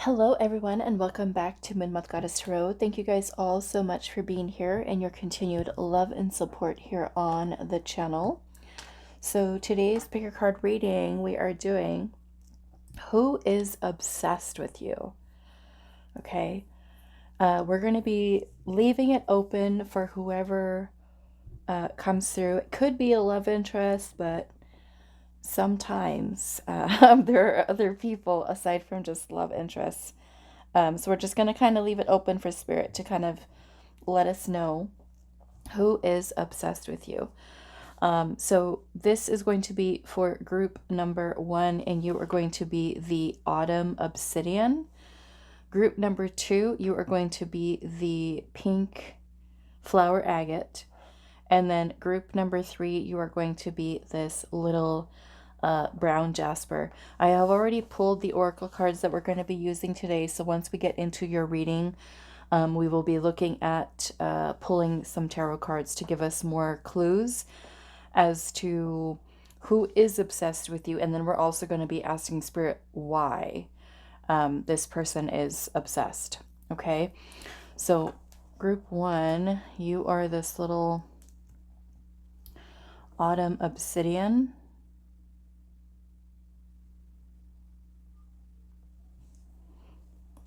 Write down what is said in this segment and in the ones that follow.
Hello, everyone, and welcome back to Moonmothgoddess Tarot. Thank you guys all so much for being here and your continued love and support here on the channel. So today's pick a card reading, we are doing Who is Obsessed with You? Okay, we're going to be leaving it open for whoever comes through. It could be a love interest, but sometimes there are other people aside from just love interests. So we're just going to kind of leave it open for spirit to kind of let us know who is obsessed with you. So this is going to be for group number 1, and you are going to be the Autumn Obsidian. Group number 2, you are going to be the Pink Flower Agate. And then group number 3, you are going to be this little brown Jasper. I have already pulled the oracle cards that we're going to be using today. So once we get into your reading, we will be looking at pulling some tarot cards to give us more clues as to who is obsessed with you. And then we're also going to be asking Spirit why this person is obsessed. Okay, so group 1, you are this little Autumn Obsidian.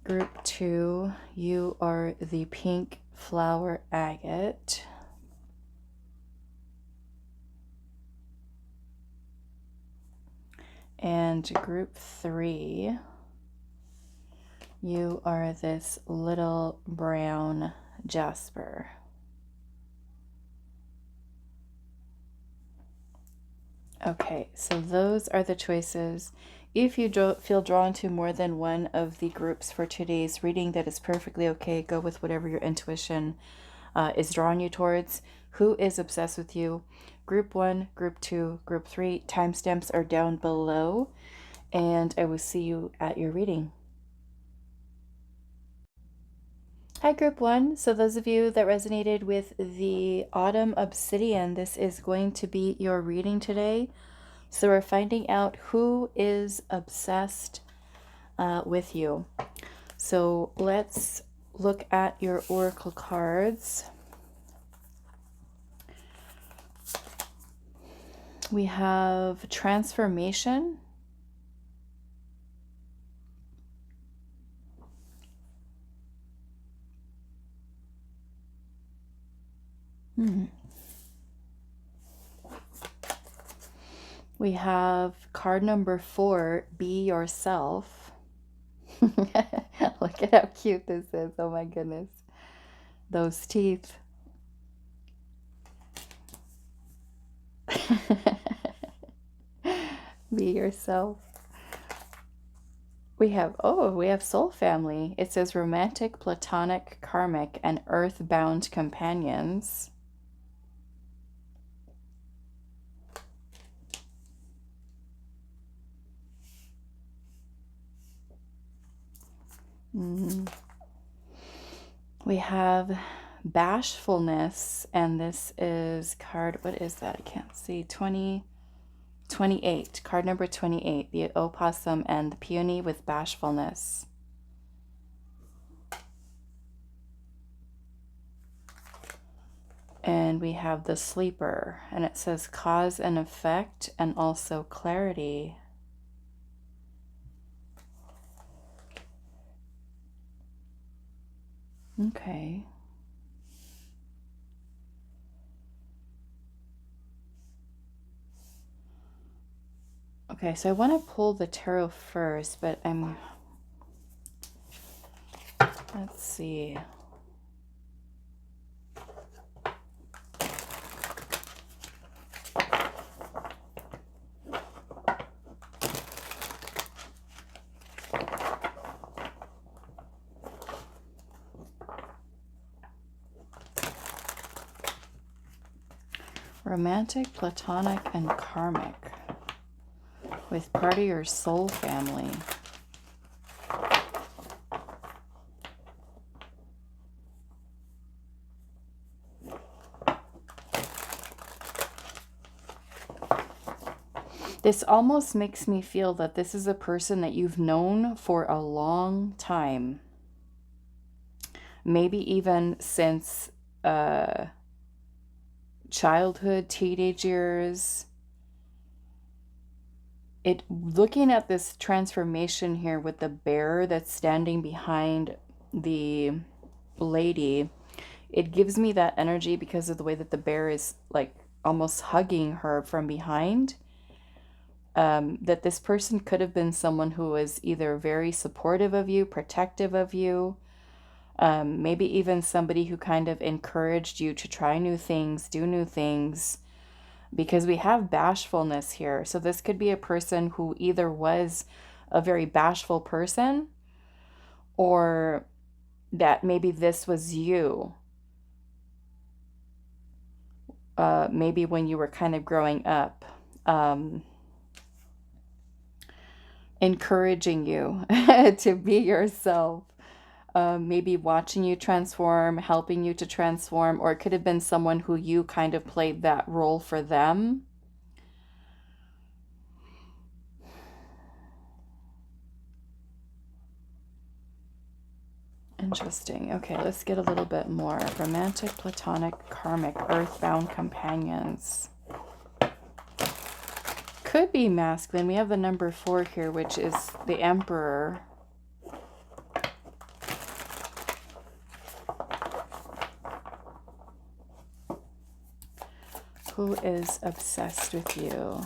Group 2, you are the Pink Flower Agate. And group 3, you are this little brown Jasper. Okay, so those are the choices. If you feel drawn to more than one of the groups for today's reading, that is perfectly okay. Go with whatever your intuition is drawing you towards. Who is obsessed with you? Group 1, Group 2, Group 3. Timestamps are down below, and I will see you at your reading. Hi, Group 1. So those of you that resonated with the Autumn Obsidian, this is going to be your reading today. So we're finding out who is obsessed with you. So let's look at your oracle cards. We have transformation. We have card number 4, be yourself. Look at how cute this is. Oh my goodness. Those teeth. Be yourself. We have soul family. It says romantic, platonic, karmic, and earthbound companions. We have bashfulness, and this is card, what is that? I can't see. 28. Card number 28, the opossum and the peony with bashfulness. And we have the sleeper, and it says cause and effect and also clarity. Okay. Okay, so I want to pull the tarot first, but let's see. Romantic, platonic, and karmic with part of your soul family. This almost makes me feel that this is a person that you've known for a long time. Maybe even since childhood, teenage years. Looking at this transformation here with the bear that's standing behind the lady, it gives me that energy because of the way that the bear is like almost hugging her from behind. That this person could have been someone who was either very supportive of you, protective of you, maybe even somebody who kind of encouraged you to try new things, do new things, because we have bashfulness here. So this could be a person who either was a very bashful person, or that maybe this was you. Maybe when you were kind of growing up, encouraging you to be yourself. Maybe watching you transform, helping you to transform, or it could have been someone who you kind of played that role for them. Interesting. Okay, let's get a little bit more. Romantic, platonic, karmic, earthbound companions. Could be masculine. We have the number 4 here, which is the Emperor. Who is obsessed with you?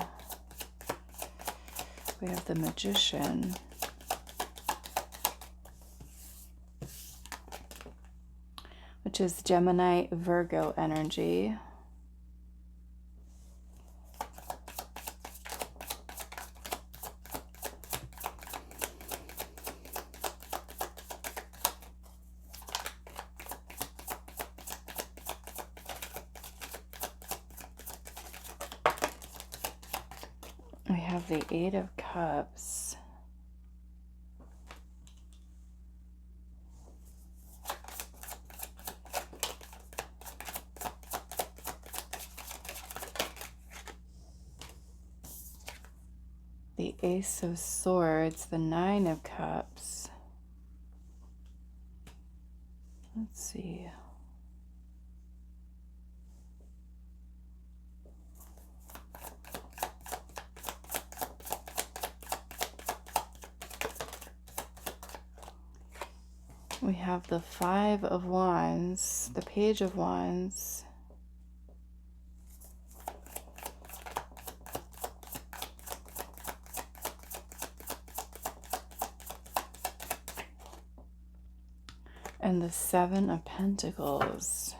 We have the Magician. Which is Gemini, Virgo energy. We have the 8 of Cups. The Ace of Swords, the 9 of Cups. Let's see. We have the 5 of Wands, the Page of Wands. And the 7 of Pentacles.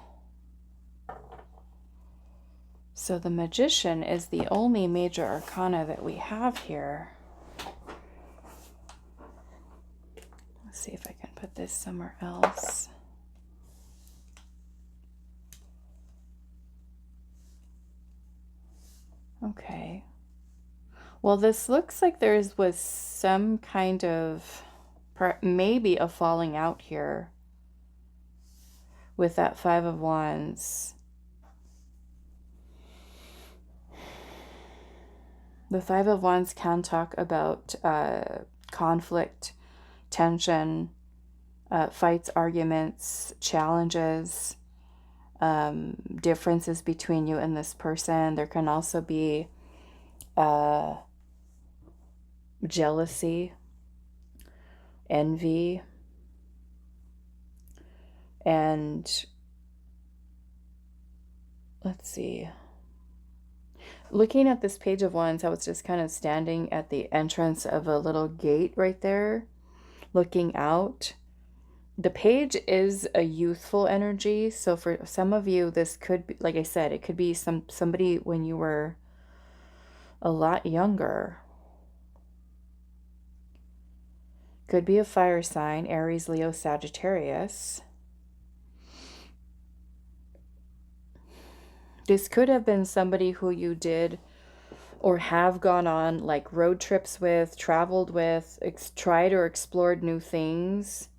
So the Magician is the only major arcana that we have here. Let's see if I can put this somewhere else. Okay. Well, this looks like there was some kind of, maybe a falling out here with that 5 of Wands. The 5 of Wands can talk about conflict, tension, fights, arguments, challenges, differences between you and this person. There can also be jealousy, envy, and let's see. Looking at this Page of Wands, I was just kind of standing at the entrance of a little gate right there, looking out. The page is a youthful energy, so for some of you, this could be, like I said, it could be somebody when you were a lot younger. Could be a fire sign, Aries, Leo, Sagittarius. This could have been somebody who you did or have gone on like road trips with, traveled with, tried or explored new things.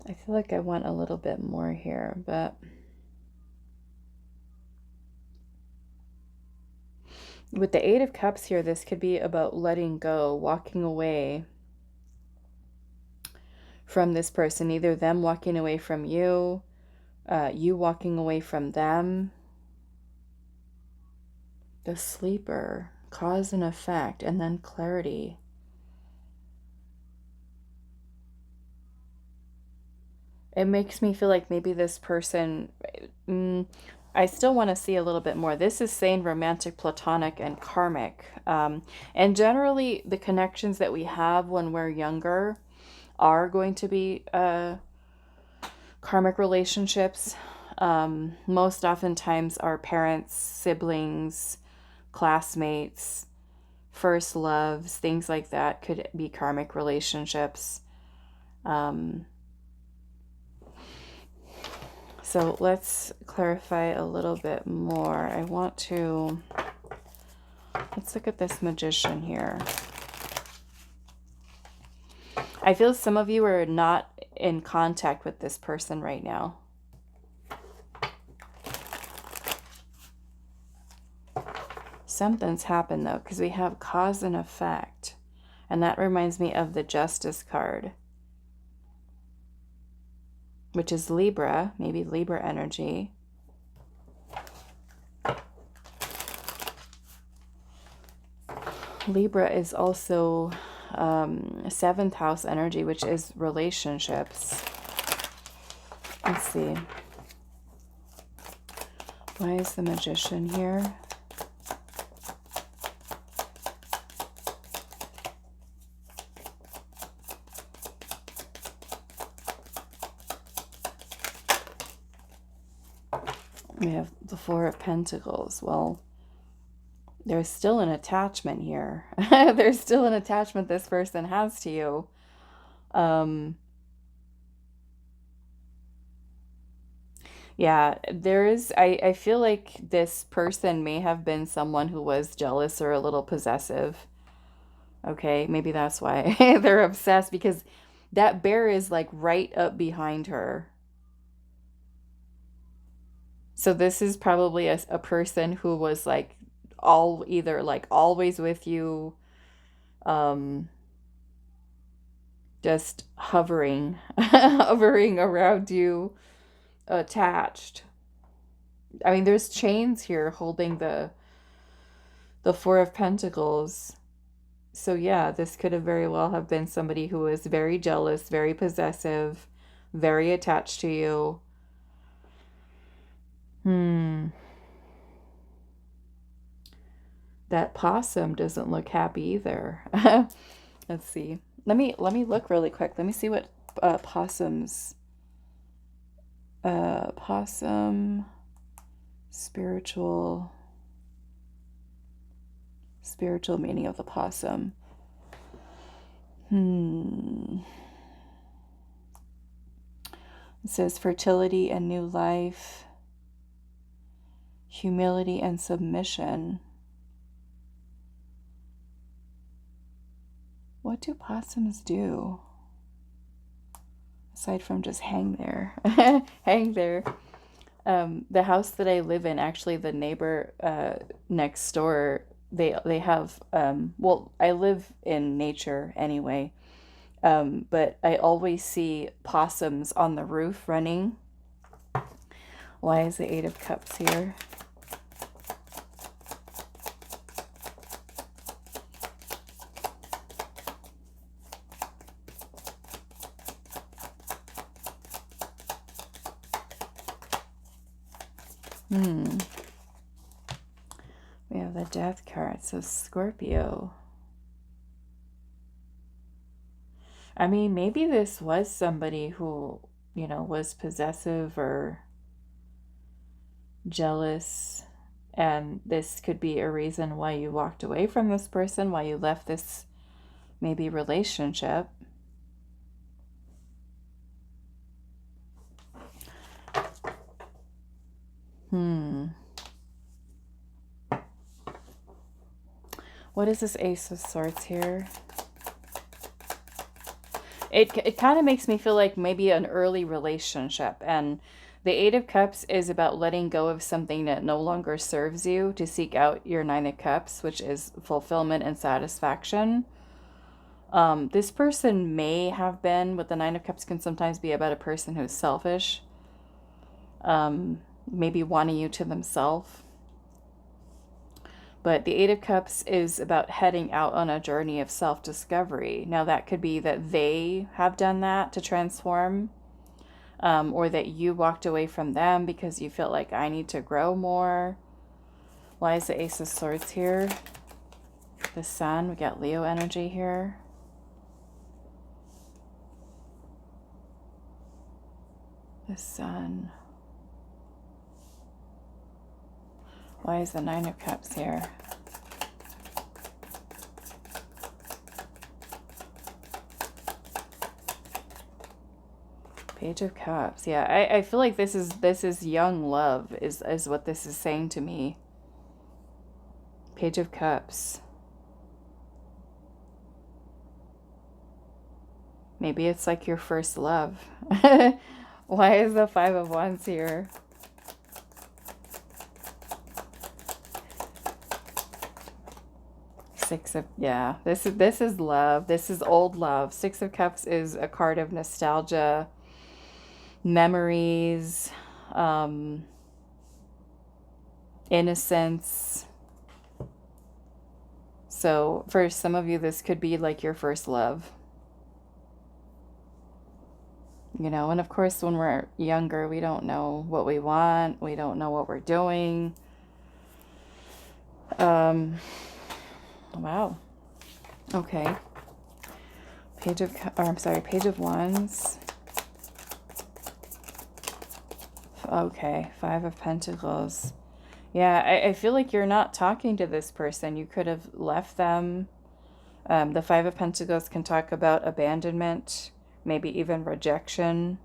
I feel like I want a little bit more here, but with the Eight of Cups here, this could be about letting go, walking away from this person, either them walking away from you, you walking away from them. The Sleeper, cause and effect, and then clarity. It makes me feel like maybe this person, I still want to see a little bit more. This is saying romantic, platonic, and karmic. And generally, the connections that we have when we're younger are going to be karmic relationships. Most oftentimes, our parents, siblings, classmates, first loves, things like that could be karmic relationships. So let's clarify a little bit more. Let's look at this Magician here. I feel some of you are not in contact with this person right now. Something's happened though, because we have cause and effect. And that reminds me of the Justice card, which is Libra, maybe Libra energy. Libra is also 7th house energy, which is relationships. Let's see. Why is the Magician here? We have the Four of Pentacles. Well, there's still an attachment here. There's still an attachment this person has to you. Yeah, there is, I feel like this person may have been someone who was jealous or a little possessive. Okay, maybe that's why they're obsessed, because that bear is like right up behind her. So this is probably a person who was like either like always with you, just hovering, hovering around you, attached. I mean, there's chains here holding the Four of Pentacles. So yeah, this could have very well have been somebody who was very jealous, very possessive, very attached to you. That possum doesn't look happy either. Let's see. Let me look really quick. Let me see what possums. Possum, spiritual meaning of the possum. It says fertility and new life, humility and submission. What do possums do? Aside from just hang there. Hang there. The house that I live in, actually the neighbor next door, they have, well, I live in nature anyway, but I always see possums on the roof running. Why is the Eight of Cups here? We have the Death card, so Scorpio. I mean, maybe this was somebody who, you know, was possessive or jealous, and this could be a reason why you walked away from this person, why you left this maybe relationship. What is this Ace of Swords here? It kind of makes me feel like maybe an early relationship. And the Eight of Cups is about letting go of something that no longer serves you to seek out your Nine of Cups, which is fulfillment and satisfaction. This person may have been, with the Nine of Cups can sometimes be about a person who's selfish, maybe wanting you to themselves. But the Eight of Cups is about heading out on a journey of self-discovery. Now, that could be that they have done that to transform, or that you walked away from them because you felt like I need to grow more. Why is the Ace of Swords here? The Sun, we got Leo energy here. The Sun. Why is the Nine of Cups here? Page of Cups. Yeah, I feel like this is young love is what this is saying to me. Page of Cups. Maybe it's like your first love. Why is the Five of Wands here? Yeah, this is love. This is old love. Six of Cups is a card of nostalgia, memories, innocence. So for some of you, this could be like your first love. You know, and of course, when we're younger, we don't know what we want. We don't know what we're doing. Wow. Okay. Page of Wands. Okay, Five of Pentacles. Yeah, I feel like you're not talking to this person. You could have left them. The Five of Pentacles can talk about abandonment, maybe even rejection.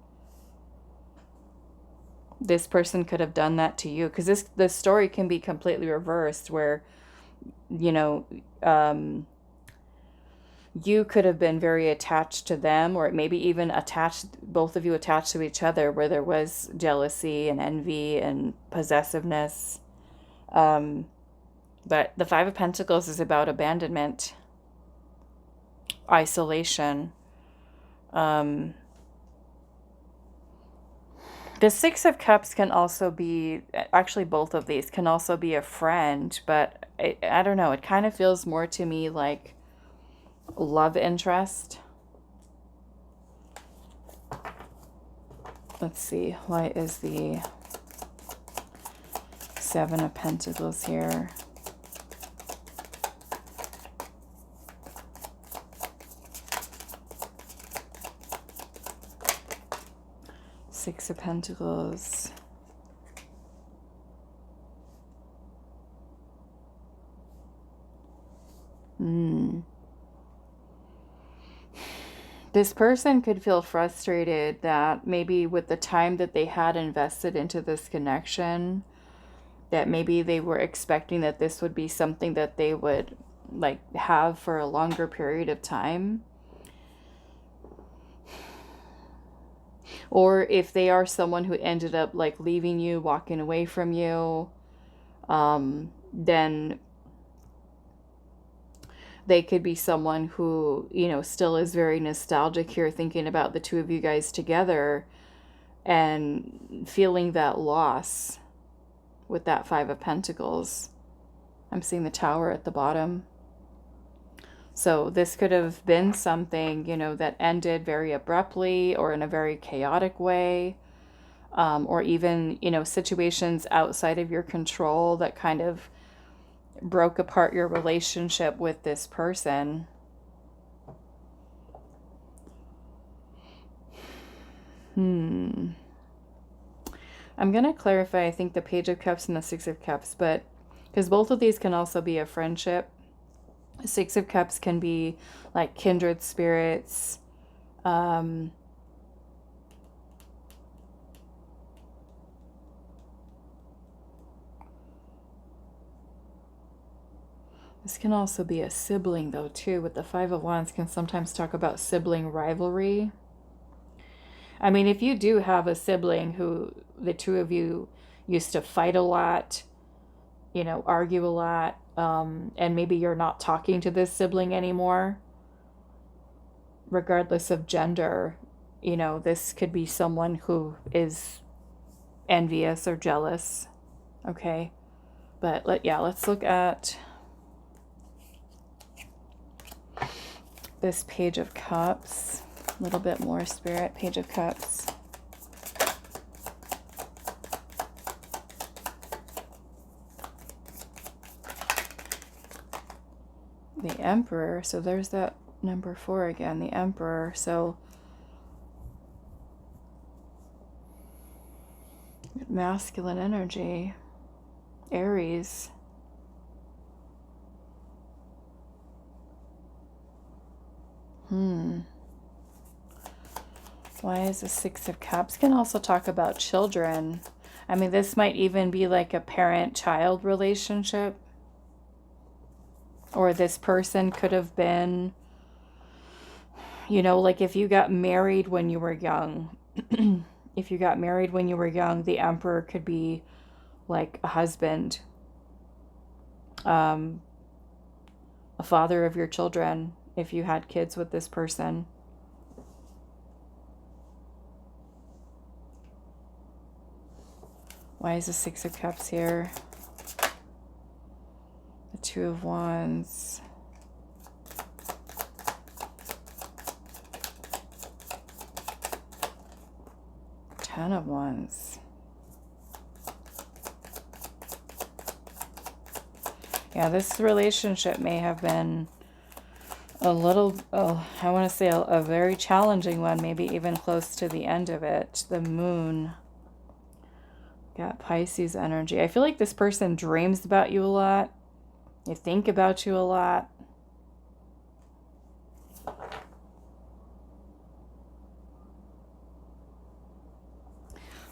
This person could have done that to you, because this story can be completely reversed, where, you know, you could have been very attached to them, or maybe even both of you attached to each other, where there was jealousy and envy and possessiveness. But the Five of Pentacles is about abandonment, isolation. The Six of Cups can also be, actually both of these can also be a friend, but I don't know, it kind of feels more to me like love interest. Let's see, why is the Seven of Pentacles here? Six of Pentacles. This person could feel frustrated that maybe with the time that they had invested into this connection, that maybe they were expecting that this would be something that they would like have for a longer period of time. Or if they are someone who ended up like leaving you, walking away from you, then they could be someone who, you know, still is very nostalgic here, thinking about the two of you guys together and feeling that loss with that Five of Pentacles. I'm seeing the Tower at the bottom. So this could have been something, you know, that ended very abruptly or in a very chaotic way, or even, you know, situations outside of your control that kind of broke apart your relationship with this person. I'm going to clarify, I think, the Page of Cups and the Six of Cups, but because both of these can also be a friendship. Six of Cups can be like kindred spirits. The This can also be a sibling, though, too. With the Five of Wands, can sometimes talk about sibling rivalry. I mean, if you do have a sibling who the two of you used to fight a lot, you know, argue a lot, and maybe you're not talking to this sibling anymore, regardless of gender, you know, this could be someone who is envious or jealous. Okay. But let's look at this Page of Cups. A little bit more, Spirit. Page of Cups. The Emperor. So there's that number 4 again, the Emperor. So masculine energy. Aries. Why is the Six of Cups? Can also talk about children. I mean, this might even be like a parent-child relationship. Or this person could have been, you know, like if you got married when you were young. If you got married when you were young, the Emperor could be like a husband, a father of your children, if you had kids with this person. Why is the Six of Cups here? The Two of Wands. Ten of Wands. Yeah, this relationship may have been a little, I want to say a very challenging one, maybe even close to the end of it. The Moon. Got Pisces energy. I feel like this person dreams about you a lot. They think about you a lot.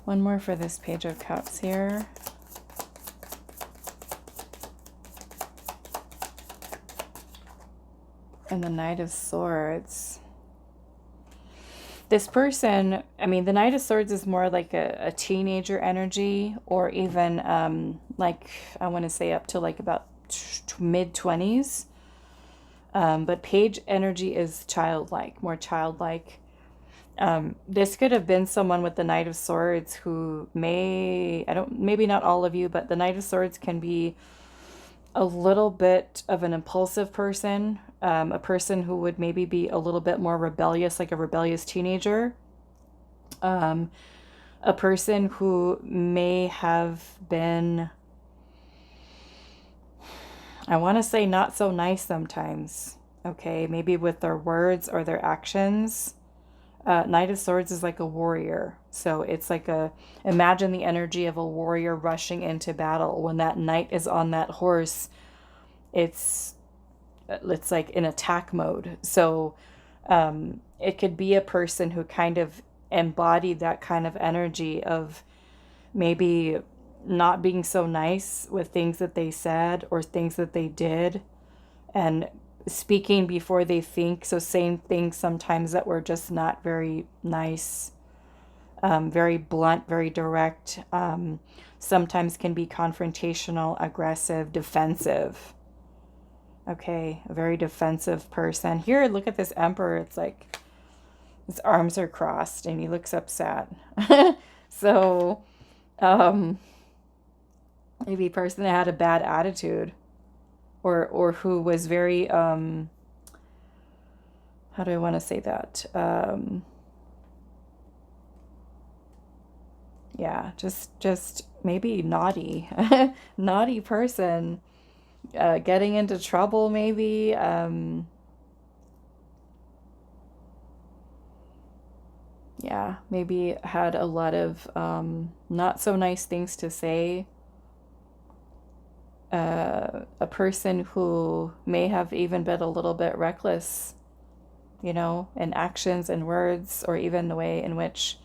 One more for this Page of Cups here. And the Knight of Swords. This person, I mean, the Knight of Swords is more like a teenager energy, or even like, I want to say up to like about mid-20s. But Page energy is childlike, more childlike. This could have been someone with the Knight of Swords who maybe not all of you, but the Knight of Swords can be a little bit of an impulsive person, a person who would maybe be a little bit more rebellious, like a rebellious teenager, a person who may have been, I want to say, not so nice sometimes, okay, maybe with their words or their actions. Knight of Swords is like a warrior. So it's like imagine the energy of a warrior rushing into battle. When that knight is on that horse, it's like in attack mode. So it could be a person who kind of embodied that kind of energy of maybe not being so nice with things that they said or things that they did, and speaking before they think, so saying things sometimes that were just not very nice, very blunt, very direct, sometimes can be confrontational, aggressive, defensive. Okay, a very defensive person. Here, look at this Emperor. It's like his arms are crossed and he looks upset. So, maybe a person that had a bad attitude. Or who was very, how do I want to say that? Yeah, just maybe naughty, naughty person, getting into trouble maybe. Yeah, maybe had a lot of not so nice things to say. A person who may have even been a little bit reckless, you know, in actions and words, or even the way in which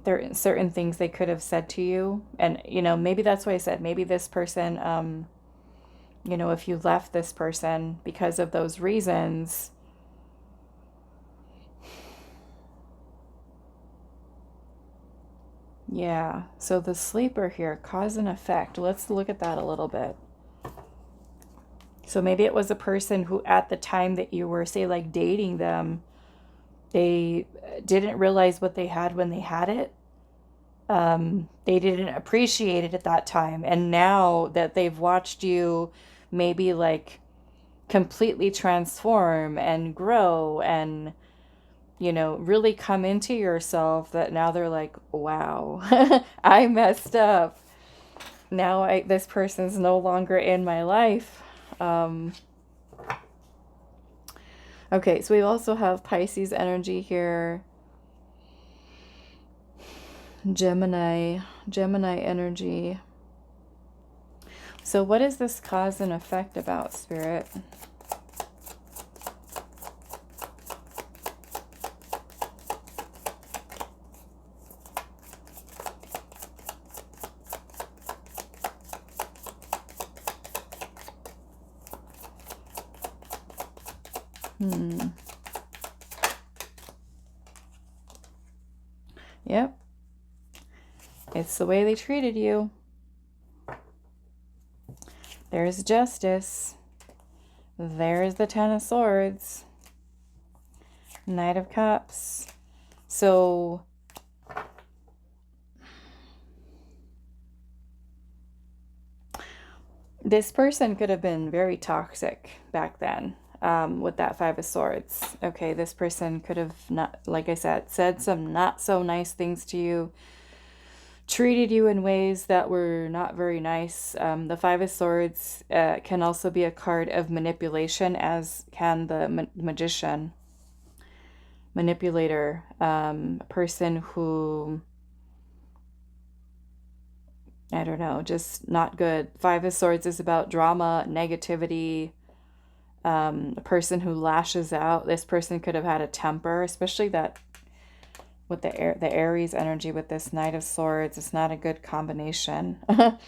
there are certain things they could have said to you. And, you know, maybe that's why I said maybe this person You know, if you left this person because of those reasons, yeah. So the sleeper here, cause and effect. Let's look at that a little bit. So maybe it was a person who at the time that you were, say, like dating them, they didn't realize what they had when they had it. They didn't appreciate it at that time. And now that they've watched you maybe like completely transform and grow and, you know, really come into yourself, that now they're like, wow, I messed up. Now this person's no longer in my life. Okay, so we also have Pisces energy here. Gemini energy. So what is this cause and effect about, Spirit? Yep. It's the way they treated you. There's justice. There's the Ten of Swords. Knight of Cups. So this person could have been very toxic back then, with that Five of Swords. Okay, this person could have, not, like I said some not so nice things to you, treated you in ways that were not very nice. The Five of Swords can also be a card of manipulation, as can the magician, manipulator, person who, I don't know, just not good. Five of Swords is about drama, negativity, a person who lashes out. This person could have had a temper, especially that with the Aries energy with this Knight of Swords. It's not a good combination. I'm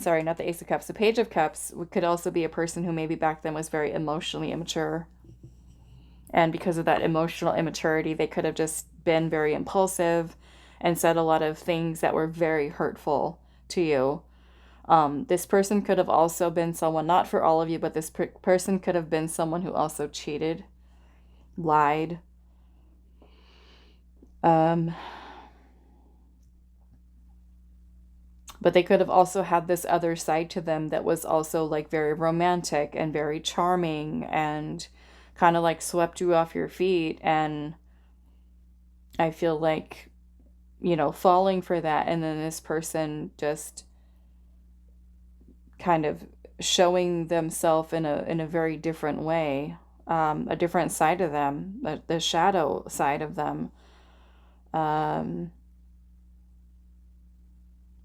sorry, not the Ace of Cups. The Page of Cups could also be a person who maybe back then was very emotionally immature. And because of that emotional immaturity, they could have just been very impulsive and said a lot of things that were very hurtful to you. This person could have also been someone, not for all of you, but this person could have been someone who also cheated, lied. But they could have also had this other side to them that was also like very romantic and very charming and kind of like swept you off your feet. And I feel like, you know, falling for that. And then this person just kind of showing themselves in a very different way, a different side of them, the shadow side of them.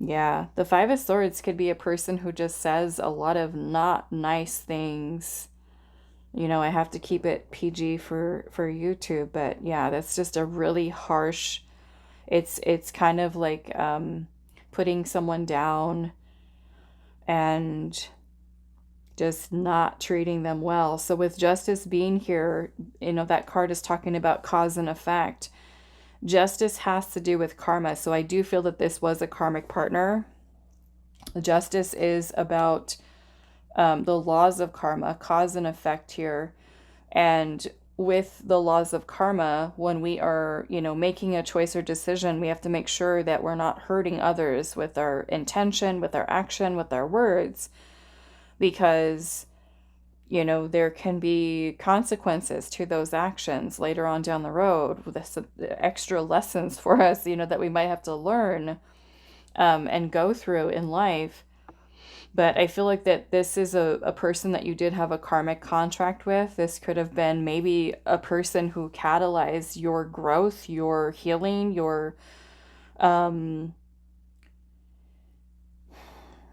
Yeah, the Five of Swords could be a person who just says a lot of not nice things. You know, I have to keep it PG for YouTube, but yeah, that's just a really harsh. It's kind of like putting someone down and just not treating them well. So with justice being here, you know, that card is talking about cause and effect. Justice has to do with karma. So I do feel that this was a karmic partner. Justice is about the laws of karma, cause and effect here. And with the laws of karma, when we are, you know, making a choice or decision, we have to make sure that we're not hurting others with our intention, with our action, with our words, because, you know, there can be consequences to those actions later on down the road with this, extra lessons for us, you know, that we might have to learn and go through in life. But I feel like that this is a person that you did have a karmic contract with. This could have been maybe a person who catalyzed your growth, your healing, your, you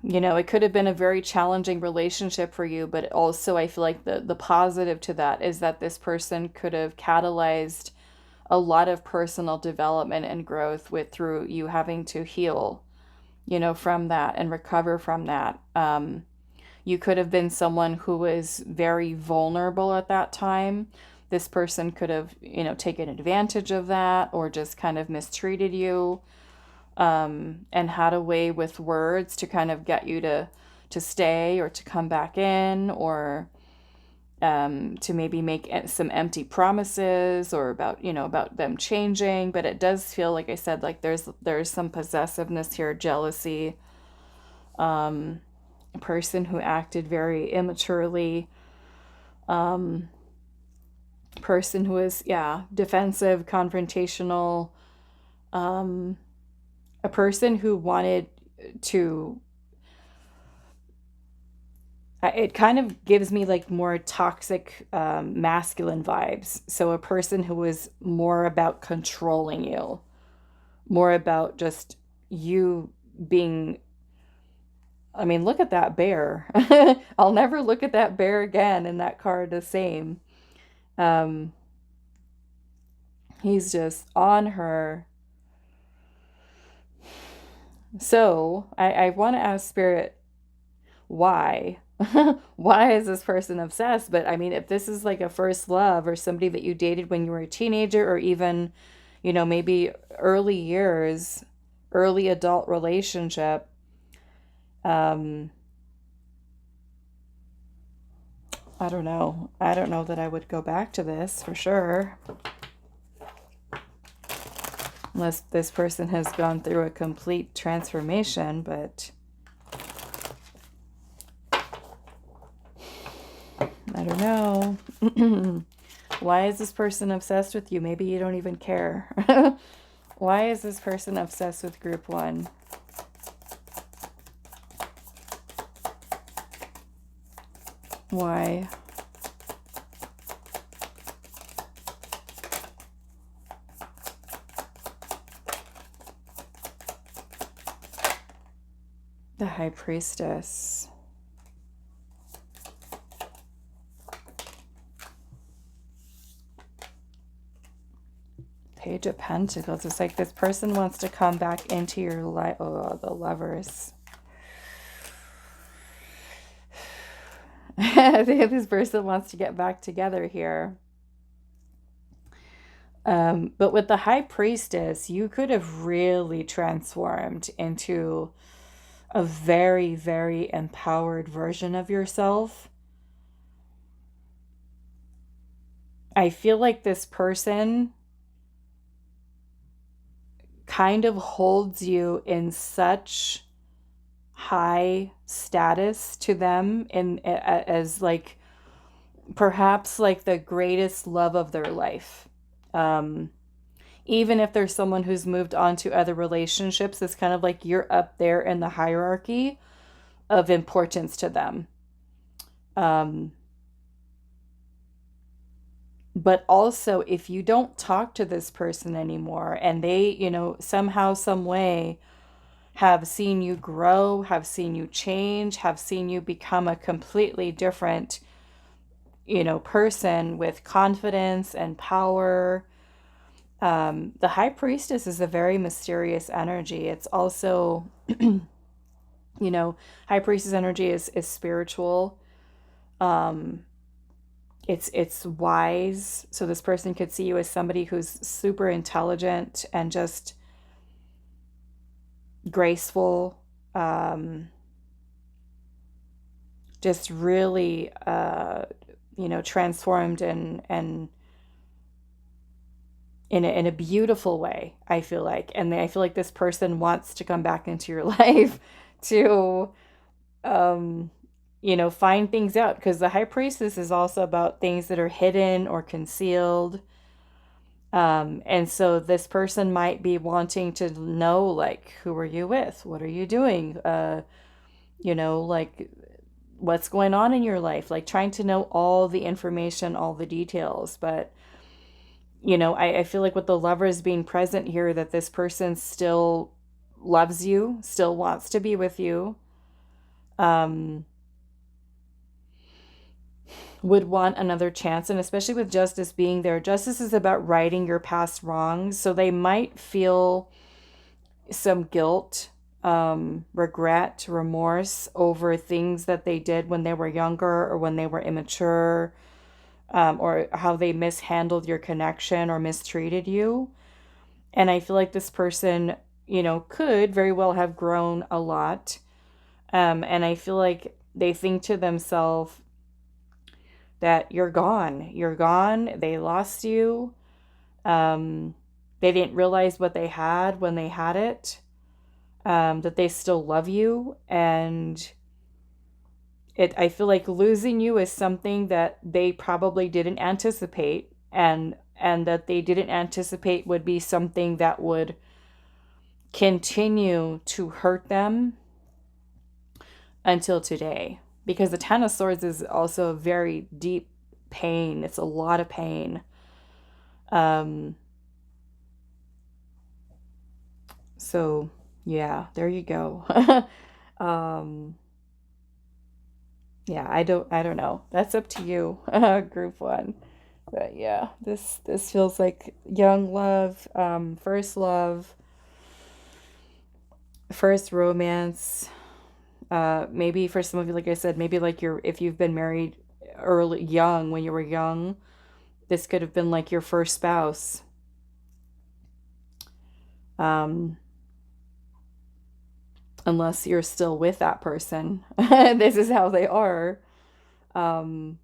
know, it could have been a very challenging relationship for you, but also I feel like the positive to that is that this person could have catalyzed a lot of personal development and growth with through you having to heal, you know, from that and recover from that. You could have been someone who was very vulnerable at that time. This person could have, taken advantage of that or just kind of mistreated you, and had a way with words to kind of get you to stay or to come back in, or to maybe make some empty promises, or about them changing. But it does feel, like I said, like there's some possessiveness here, jealousy, a person who acted very immaturely, person who is, defensive, confrontational, a person who wanted to, it kind of gives me like more toxic, masculine vibes. So a person who was more about controlling you, more about just you being, I mean, look at that bear. I'll never look at that bear again in that card the same. Um, he's just on her. So I want to ask Spirit, why? Why is this person obsessed? But I mean, if this is like a first love or somebody that you dated when you were a teenager, or even, maybe early years, early adult relationship, I don't know. I don't know that I would go back to this for sure. Unless this person has gone through a complete transformation, but I don't know. Why is this person obsessed with you? Maybe you don't even care. Why is this person obsessed with group one? Why? The High Priestess. Page of Pentacles. It's like this person wants to come back into your life. Oh, the Lovers. I think this person wants to get back together here. But with the High Priestess, you could have really transformed into a very, very empowered version of yourself. I feel like this person kind of holds you in such high status to them, as like perhaps like the greatest love of their life. Even if there's someone who's moved on to other relationships, it's kind of like you're up there in the hierarchy of importance to them. But also, if you don't talk to this person anymore, and they, somehow, some way have seen you grow, have seen you change, have seen you become a completely different, person with confidence and power. The High Priestess is a very mysterious energy. It's also, High Priestess energy is spiritual. It's wise. So this person could see you as somebody who's super intelligent and just graceful, just really, transformed and in a beautiful way, I feel like. And I feel like this person wants to come back into your life to, find things out, because the High Priestess is also about things that are hidden or concealed. And so this person might be wanting to know, like, who are you with? What are you doing? Like, what's going on in your life? Like, trying to know all the information, all the details. But, I feel like with the Lovers being present here, that this person still loves you, still wants to be with you. Would want another chance, and especially with Justice being there, Justice is about righting your past wrongs, so they might feel some guilt regret, remorse over things that they did when they were younger or when they were immature, or how they mishandled your connection or mistreated you. And I feel like this person, you know, could very well have grown a lot. And I feel like they think to themselves that you're gone. You're gone. They lost you. They didn't realize what they had when they had it. That they still love you. And I feel like losing you is something that they probably didn't anticipate, and that they didn't anticipate would be something that would continue to hurt them until today. Because the Ten of Swords is also a very deep pain. It's a lot of pain. So yeah, there you go. Yeah, I don't know. That's up to you, group one. But yeah, this feels like young love, first love, first romance. Maybe for some of you, like I said, maybe like if you've been married early, young, when you were young, this could have been like your first spouse. Unless you're still with that person. This is how they are. But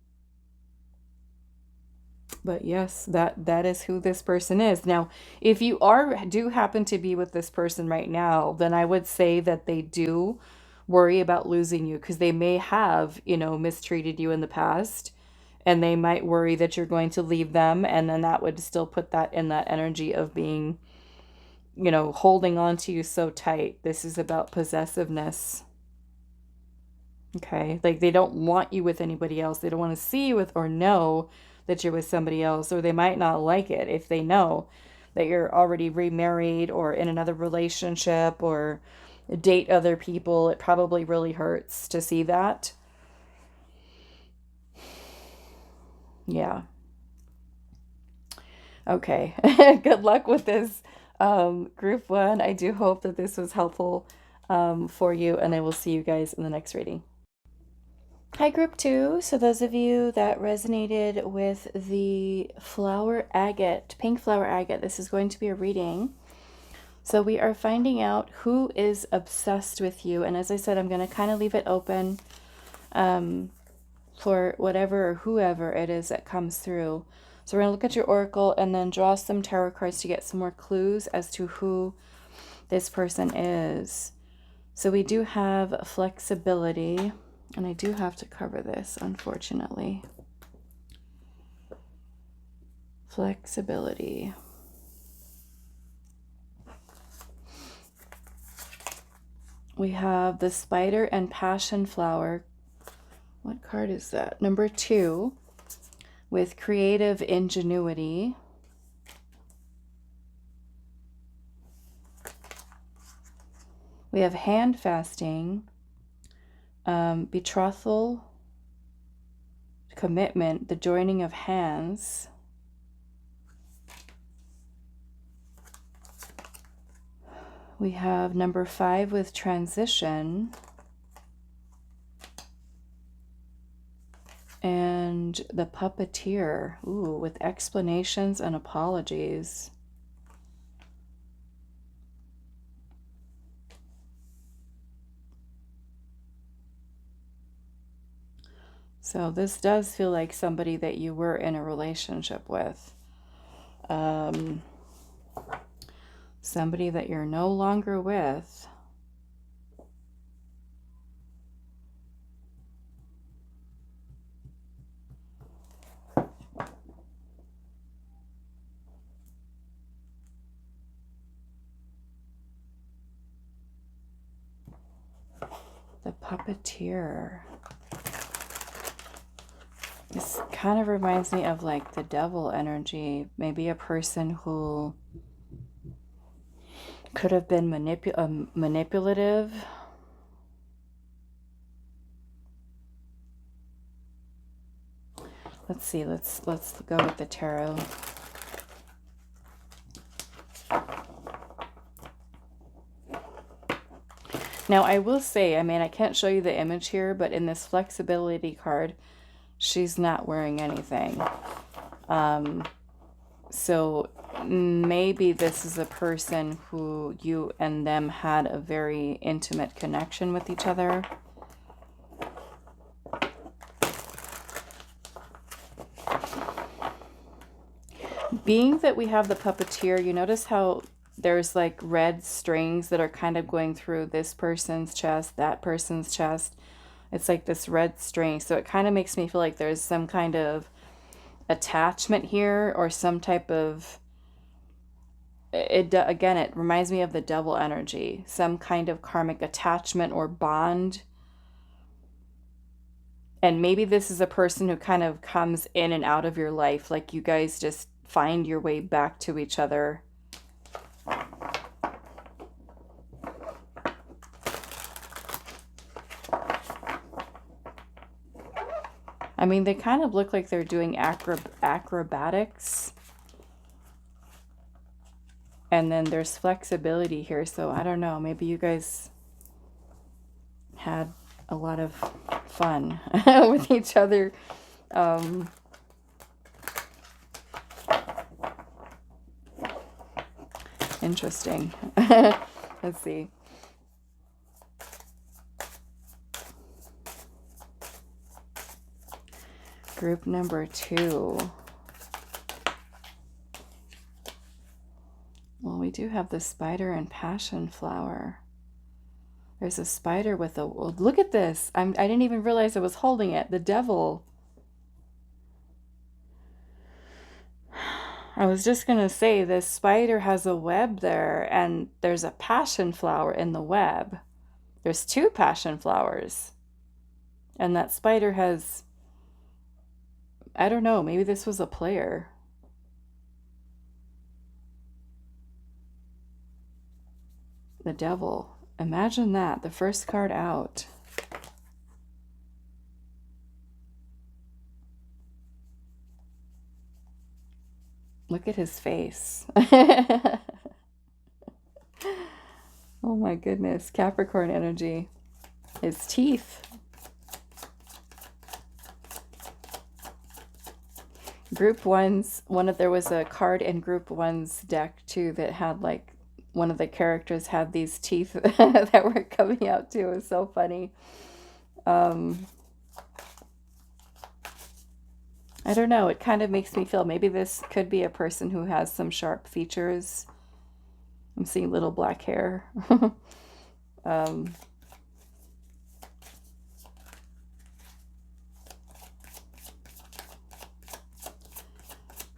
yes, that is who this person is. Now, if you do happen to be with this person right now, then I would say that they do worry about losing you, because they may have, you know, mistreated you in the past, and they might worry that you're going to leave them, and then that would still put that in that energy of being, you know, holding on to you so tight. This is about possessiveness. Okay, like they don't want you with anybody else. They don't want to see you with or know that you're with somebody else, or they might not like it if they know that you're already remarried or in another relationship or date other people. It probably really hurts to see that. Yeah. Okay. Good luck with this, group one. I do hope that this was helpful, for you, and I will see you guys in the next reading. Hi, group two. So those of you that resonated with the flower agate, pink flower agate, this is going to be a reading. So we are finding out who is obsessed with you. And as I said, I'm going to kind of leave it open, for whatever or whoever it is that comes through. So we're going to look at your oracle and then draw some tarot cards to get some more clues as to who this person is. So we do have flexibility. And I do have to cover this, unfortunately. Flexibility. We have the spider and passion flower. What card is that? Number 2, with creative ingenuity. We have hand fasting. Betrothal, commitment, the joining of hands. We have number 5 with transition. And the puppeteer, ooh, with explanations and apologies. So this does feel like somebody that you were in a relationship with. Somebody that you're no longer with. The puppeteer. This kind of reminds me of like the devil energy. Maybe a person who could have been manipulative. Let's see. Let's go with the tarot. Now, I will say, I mean, I can't show you the image here, but in this flexibility card, she's not wearing anything. So maybe this is a person who you and them had a very intimate connection with each other. Being that we have the puppeteer, you notice how there's like red strings that are kind of going through this person's chest, that person's chest. It's like this red string. So it kind of makes me feel like there's some kind of attachment here, or some type of, again, it reminds me of the devil energy, some kind of karmic attachment or bond. And maybe this is a person who kind of comes in and out of your life, like you guys just find your way back to each other. I mean, they kind of look like they're doing acrobatics. And then there's flexibility here, so I don't know, maybe you guys had a lot of fun with each other. Interesting. Let's see. Group number 2. Well, we do have the spider and passion flower. There's a spider with a... Well, look at this. I didn't even realize I was holding it. The devil. I was just going to say, this spider has a web there, and there's a passion flower in the web. There's 2 passion flowers. And that spider has... I don't know, maybe this was a player. The devil. Imagine that, the first card out. Look at his face. Oh my goodness, Capricorn energy. His teeth. Group 1's, there was a card in Group 1's deck too that had like, one of the characters had these teeth that were coming out too. It was so funny. I don't know. It kind of makes me feel maybe this could be a person who has some sharp features. I'm seeing little black hair.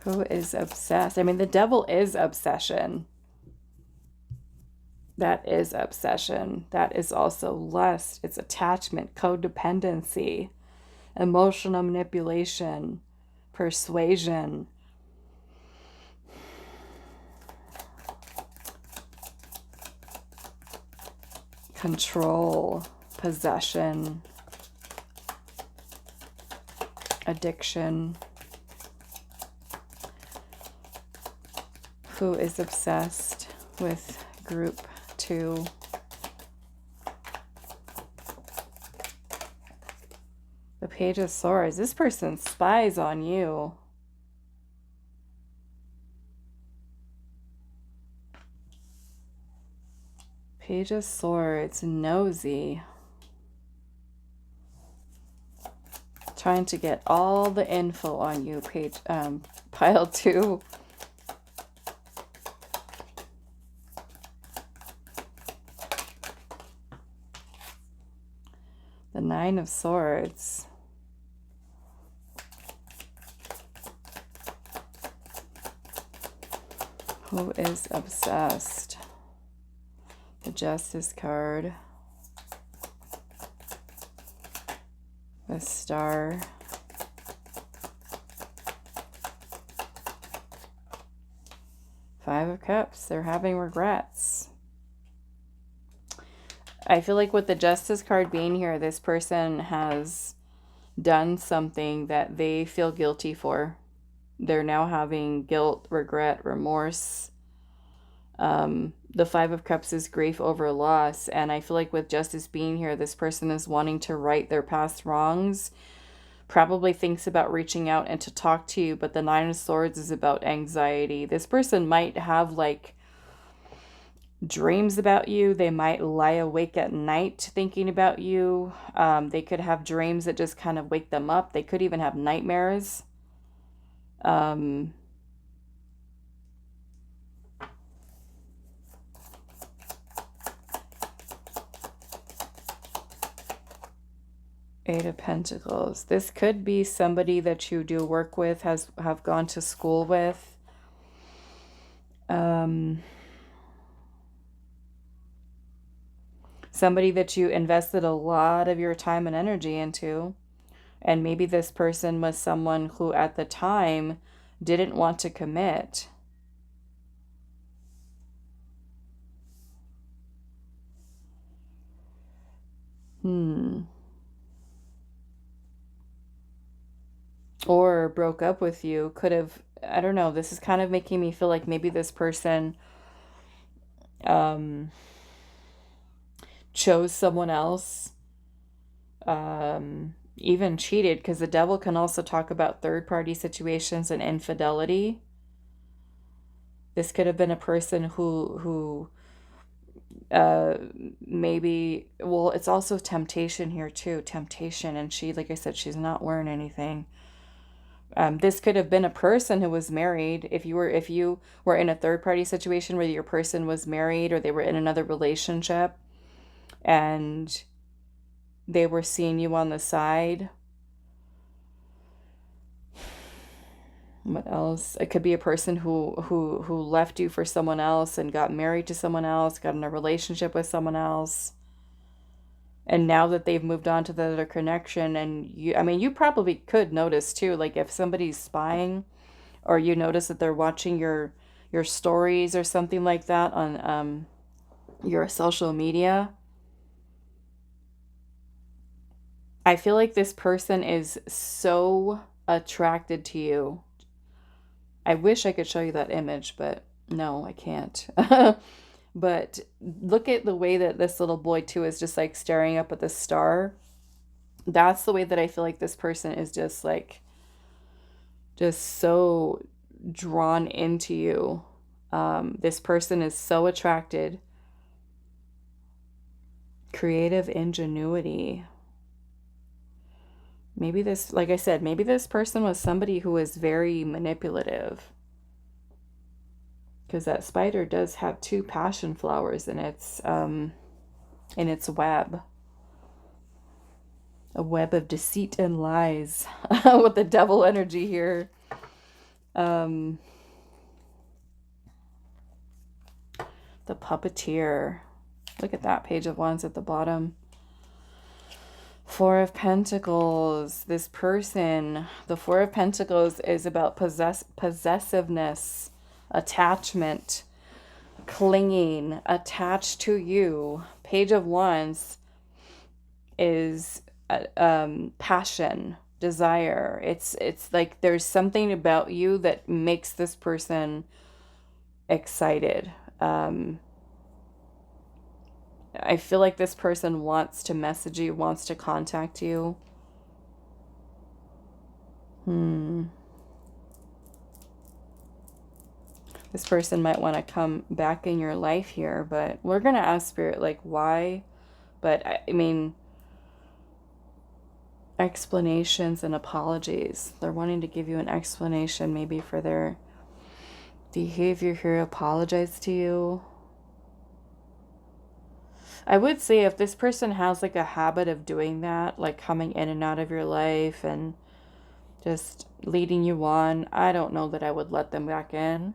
Who is obsessed? I mean, the devil is obsession. That is obsession. That is also lust. It's attachment, codependency, emotional manipulation, persuasion. Control, possession, addiction. Who is obsessed with Group 2? The Page of Swords. This person spies on you. Page of Swords, nosy. Trying to get all the info on you, pile 2. The Nine of Swords. Who is obsessed? The Justice card. The Star. Five of Cups. They're having regrets. I feel like with the Justice card being here, this person has done something that they feel guilty for. They're now having guilt, regret, remorse. The Five of Cups is grief over loss. And I feel like with Justice being here, this person is wanting to right their past wrongs. Probably thinks about reaching out and to talk to you. But the Nine of Swords is about anxiety. This person might have like dreams about you. They might lie awake at night thinking about you. They could have dreams that just kind of wake them up. They could even have nightmares. Eight of Pentacles. This could be somebody that you do work with, have gone to school with. Somebody that you invested a lot of your time and energy into. And maybe this person was someone who at the time didn't want to commit. Or broke up with you. Could have, I don't know, this is kind of making me feel like maybe this person chose someone else, even cheated, because the devil can also talk about third-party situations and infidelity. This could have been a person who maybe, well, it's also temptation here too, temptation, and she, like I said, she's not wearing anything. This could have been a person who was married. If you were in a third-party situation where your person was married or they were in another relationship and they were seeing you on the side. What else? It could be a person who left you for someone else and got married to someone else, got in a relationship with someone else. And now that they've moved on to the other connection, and you probably could notice too, like if somebody's spying or you notice that they're watching your stories or something like that on your social media. I feel like this person is so attracted to you. I wish I could show you that image, but no, I can't. But look at the way that this little boy too is just like staring up at the star. That's the way that I feel like this person is just so drawn into you. This person is so attracted. Creative ingenuity. Maybe this, like I said, maybe this person was somebody who was very manipulative. Because that spider does have 2 passion flowers in its web. A web of deceit and lies with the devil energy here. The puppeteer. Look at that, Page of Wands at the bottom. 4 of Pentacles. This person, the 4 of Pentacles is about possessiveness, attachment, clinging, attached to you. Page of Wands is passion, desire. It's like there's something about you that makes this person excited. I feel like this person wants to message you, wants to contact you. This person might want to come back in your life here, but we're going to ask Spirit, like, why? But, I mean, explanations and apologies. They're wanting to give you an explanation maybe for their behavior here. Apologize to you. I would say if this person has like a habit of doing that, like coming in and out of your life and just leading you on, I don't know that I would let them back in.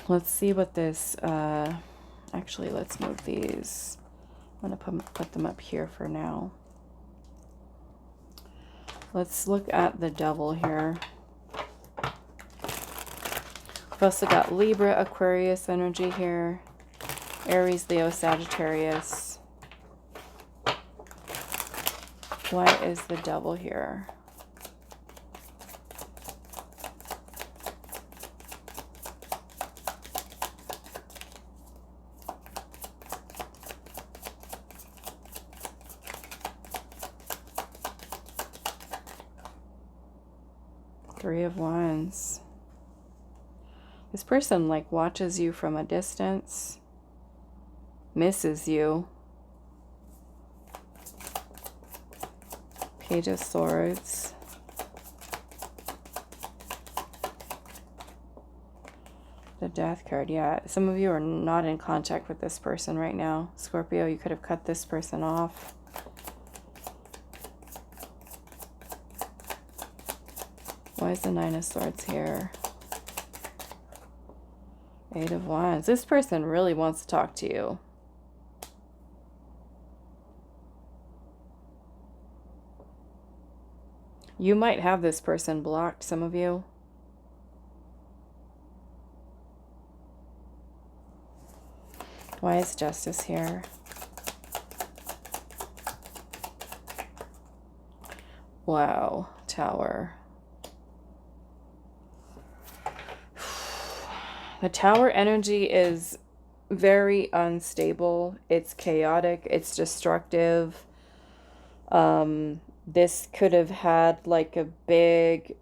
Let's see what this, actually, let's move these. I'm going to put them up here for now. Let's look at the devil here. We've also got Libra, Aquarius energy here. Aries, Leo, Sagittarius. Why is the devil here? Three of Wands. This person like watches you from a distance, misses you. Page of Swords. The Death card. Yeah, some of you are not in contact with this person right now. Scorpio, you could have cut this person off. Why is the Nine of Swords here? Eight of Wands. This person really wants to talk to you. You might have this person blocked, some of you. Why is Justice here? Wow, Tower. The Tower energy is very unstable. It's chaotic. It's destructive. This could have had like a big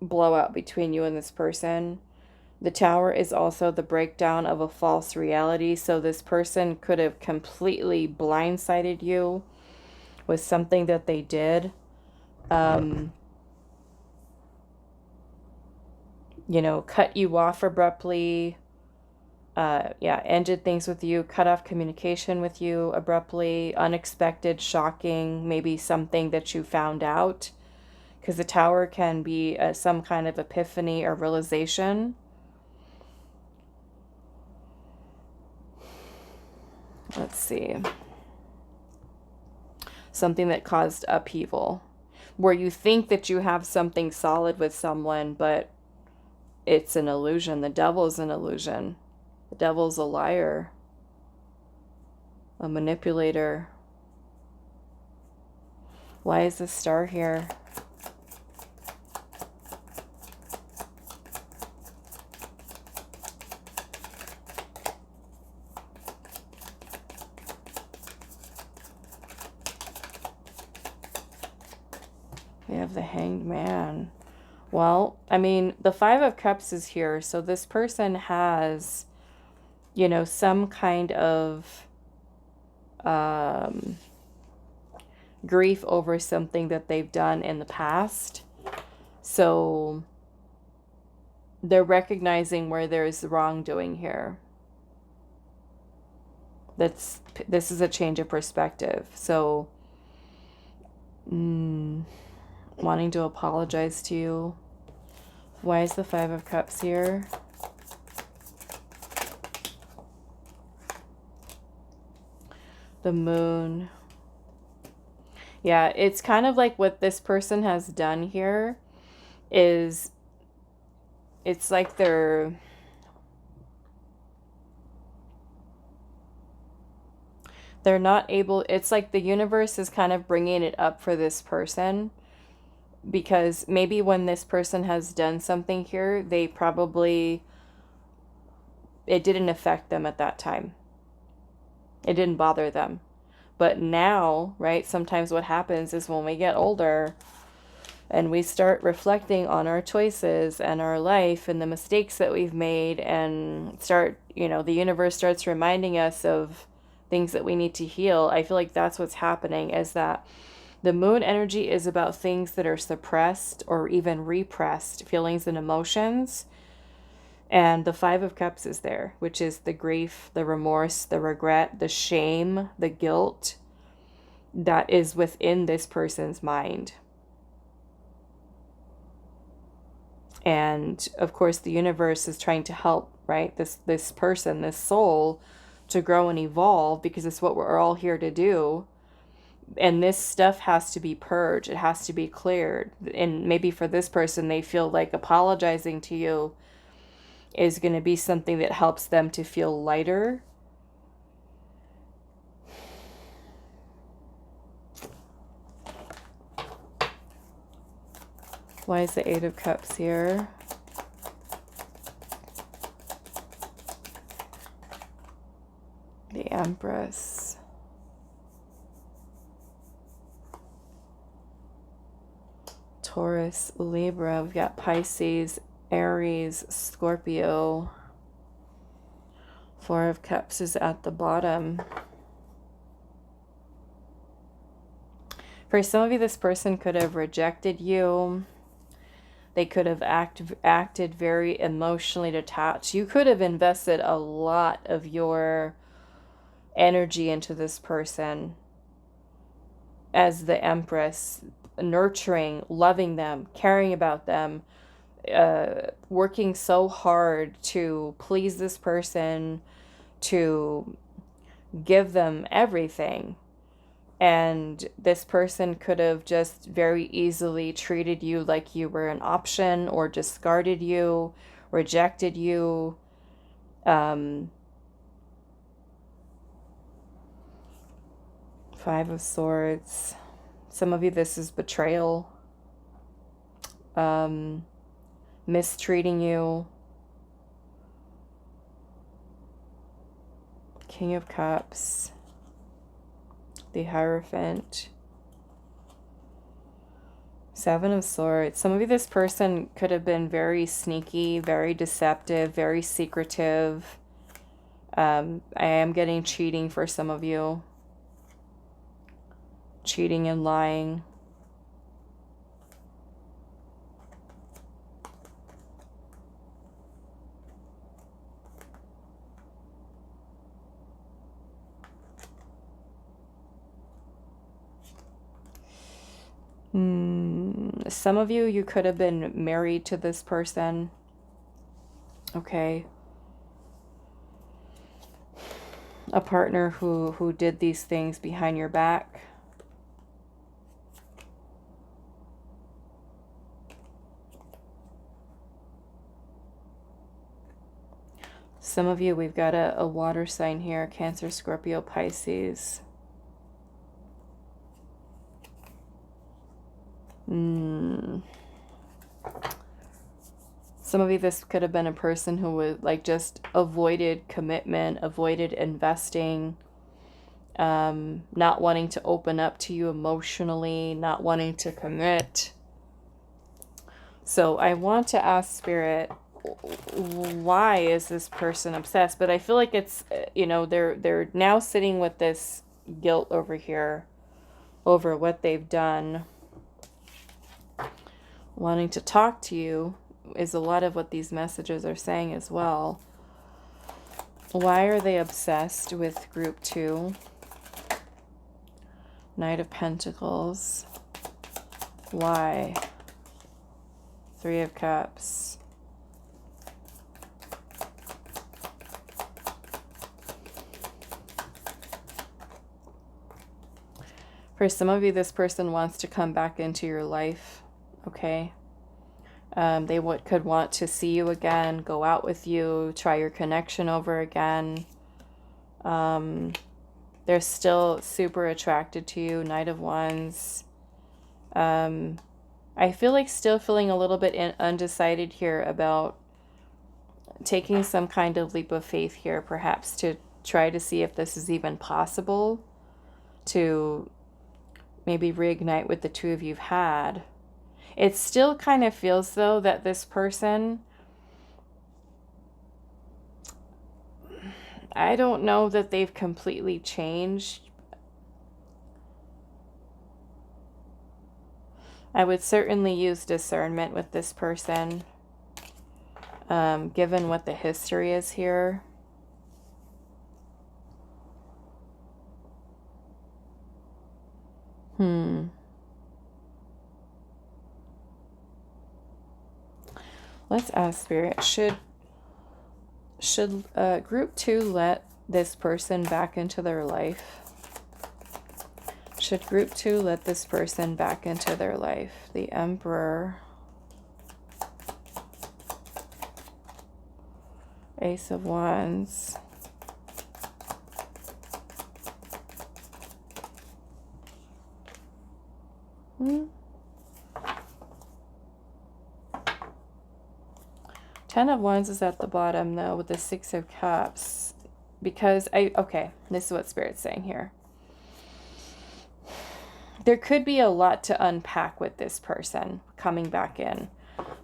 blowout between you and this person. The Tower is also the breakdown of a false reality. So this person could have completely blindsided you with something that they did. You know, cut you off abruptly. Yeah, ended things with you, cut off communication with you abruptly, unexpected, shocking, maybe something that you found out. Because the Tower can be some kind of epiphany or realization. Let's see. Something that caused upheaval. Where you think that you have something solid with someone, but it's an illusion. The devil's an illusion. The devil's a liar. A manipulator. Why is the Star here? We have the Hanged Man. Well, I mean, the Five of Cups is here, so this person has, you know, some kind of grief over something that they've done in the past. So they're recognizing where there's wrongdoing here. This is a change of perspective. So wanting to apologize to you. Why is the Five of Cups here? The Moon. Yeah, it's kind of like what this person has done here is, it's like they're not able, it's like the universe is kind of bringing it up for this person. Because maybe when this person has done something here, they probably, it didn't affect them at that time. It didn't bother them. But now, right, sometimes what happens is when we get older and we start reflecting on our choices and our life and the mistakes that we've made and start, you know, the universe starts reminding us of things that we need to heal. I feel like that's what's happening, is that the Moon energy is about things that are suppressed or even repressed, feelings and emotions. And the Five of Cups is there, which is the grief, the remorse, the regret, the shame, the guilt that is within this person's mind. And of course, the universe is trying to help, right, this person, this soul, to grow and evolve, because it's what we're all here to do. And this stuff has to be purged. It has to be cleared. And maybe for this person, they feel like apologizing to you is going to be something that helps them to feel lighter. Why is the Eight of Cups here? The Empress. Taurus, Libra. We've got Pisces, Aries, Scorpio. Four of Cups is at the bottom. For some of you, this person could have rejected you. They could have acted very emotionally detached. You could have invested a lot of your energy into this person as the Empress, nurturing, loving them, caring about them, working so hard to please this person, to give them everything. And this person could have just very easily treated you like you were an option, or discarded you, rejected you. Five of Swords. Some of you, this is betrayal. Mistreating you. King of Cups. The Hierophant. Seven of Swords. Some of you, this person could have been very sneaky, very deceptive, very secretive. I am getting cheating for some of you. Cheating and lying. Some of you, you could have been married to this person. Okay. A partner who did these things behind your back. Some of you, we've got a water sign here. Cancer, Scorpio, Pisces. Some of you, this could have been a person who would just avoided commitment, avoided investing, not wanting to open up to you emotionally, not wanting to commit. So I want to ask Spirit, why is this person obsessed? But I feel like it's, they're now sitting with this guilt over here over what they've done. Wanting to talk to you is a lot of what these messages are saying as well. Why are they obsessed with group 2? Knight of Pentacles. Why? Three of Cups. For some of you, this person wants to come back into your life. Okay. They could want to see you again, go out with you, try your connection over again. They're still super attracted to you. Knight of Wands. I feel like still feeling a little bit undecided here about taking some kind of leap of faith here, perhaps to try to see if this is even possible to maybe reignite with the two of you've had. It still kind of feels, though, that this person, I don't know that they've completely changed. I would certainly use discernment with this person, given what the history is here. Let's ask Spirit, should group 2 let this person back into their life? Should group 2 let this person back into their life? The Emperor. Ace of Wands. Ten of Wands is at the bottom, though, with the Six of Cups. Because okay, this is what Spirit's saying here. there could be a lot to unpack with this person coming back in,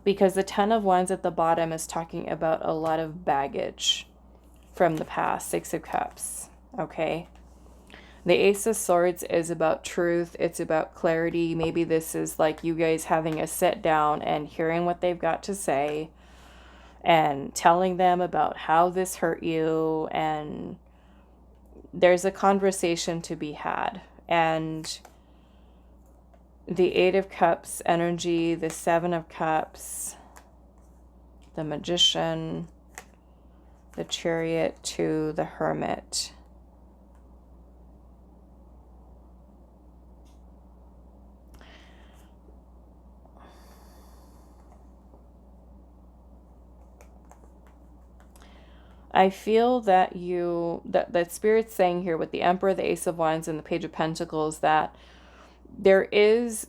because the Ten of Wands at the bottom is talking about a lot of baggage from the past. Six of Cups, okay? The Ace of Swords is about truth. It's about clarity. Maybe this is like you guys having a sit down and hearing what they've got to say and telling them about how this hurt you, and there's a conversation to be had. And the Eight of Cups energy, the Seven of Cups, the Magician, the Chariot to the Hermit. I feel that that Spirit's saying here with the Emperor, the Ace of Wands, and the Page of Pentacles that there is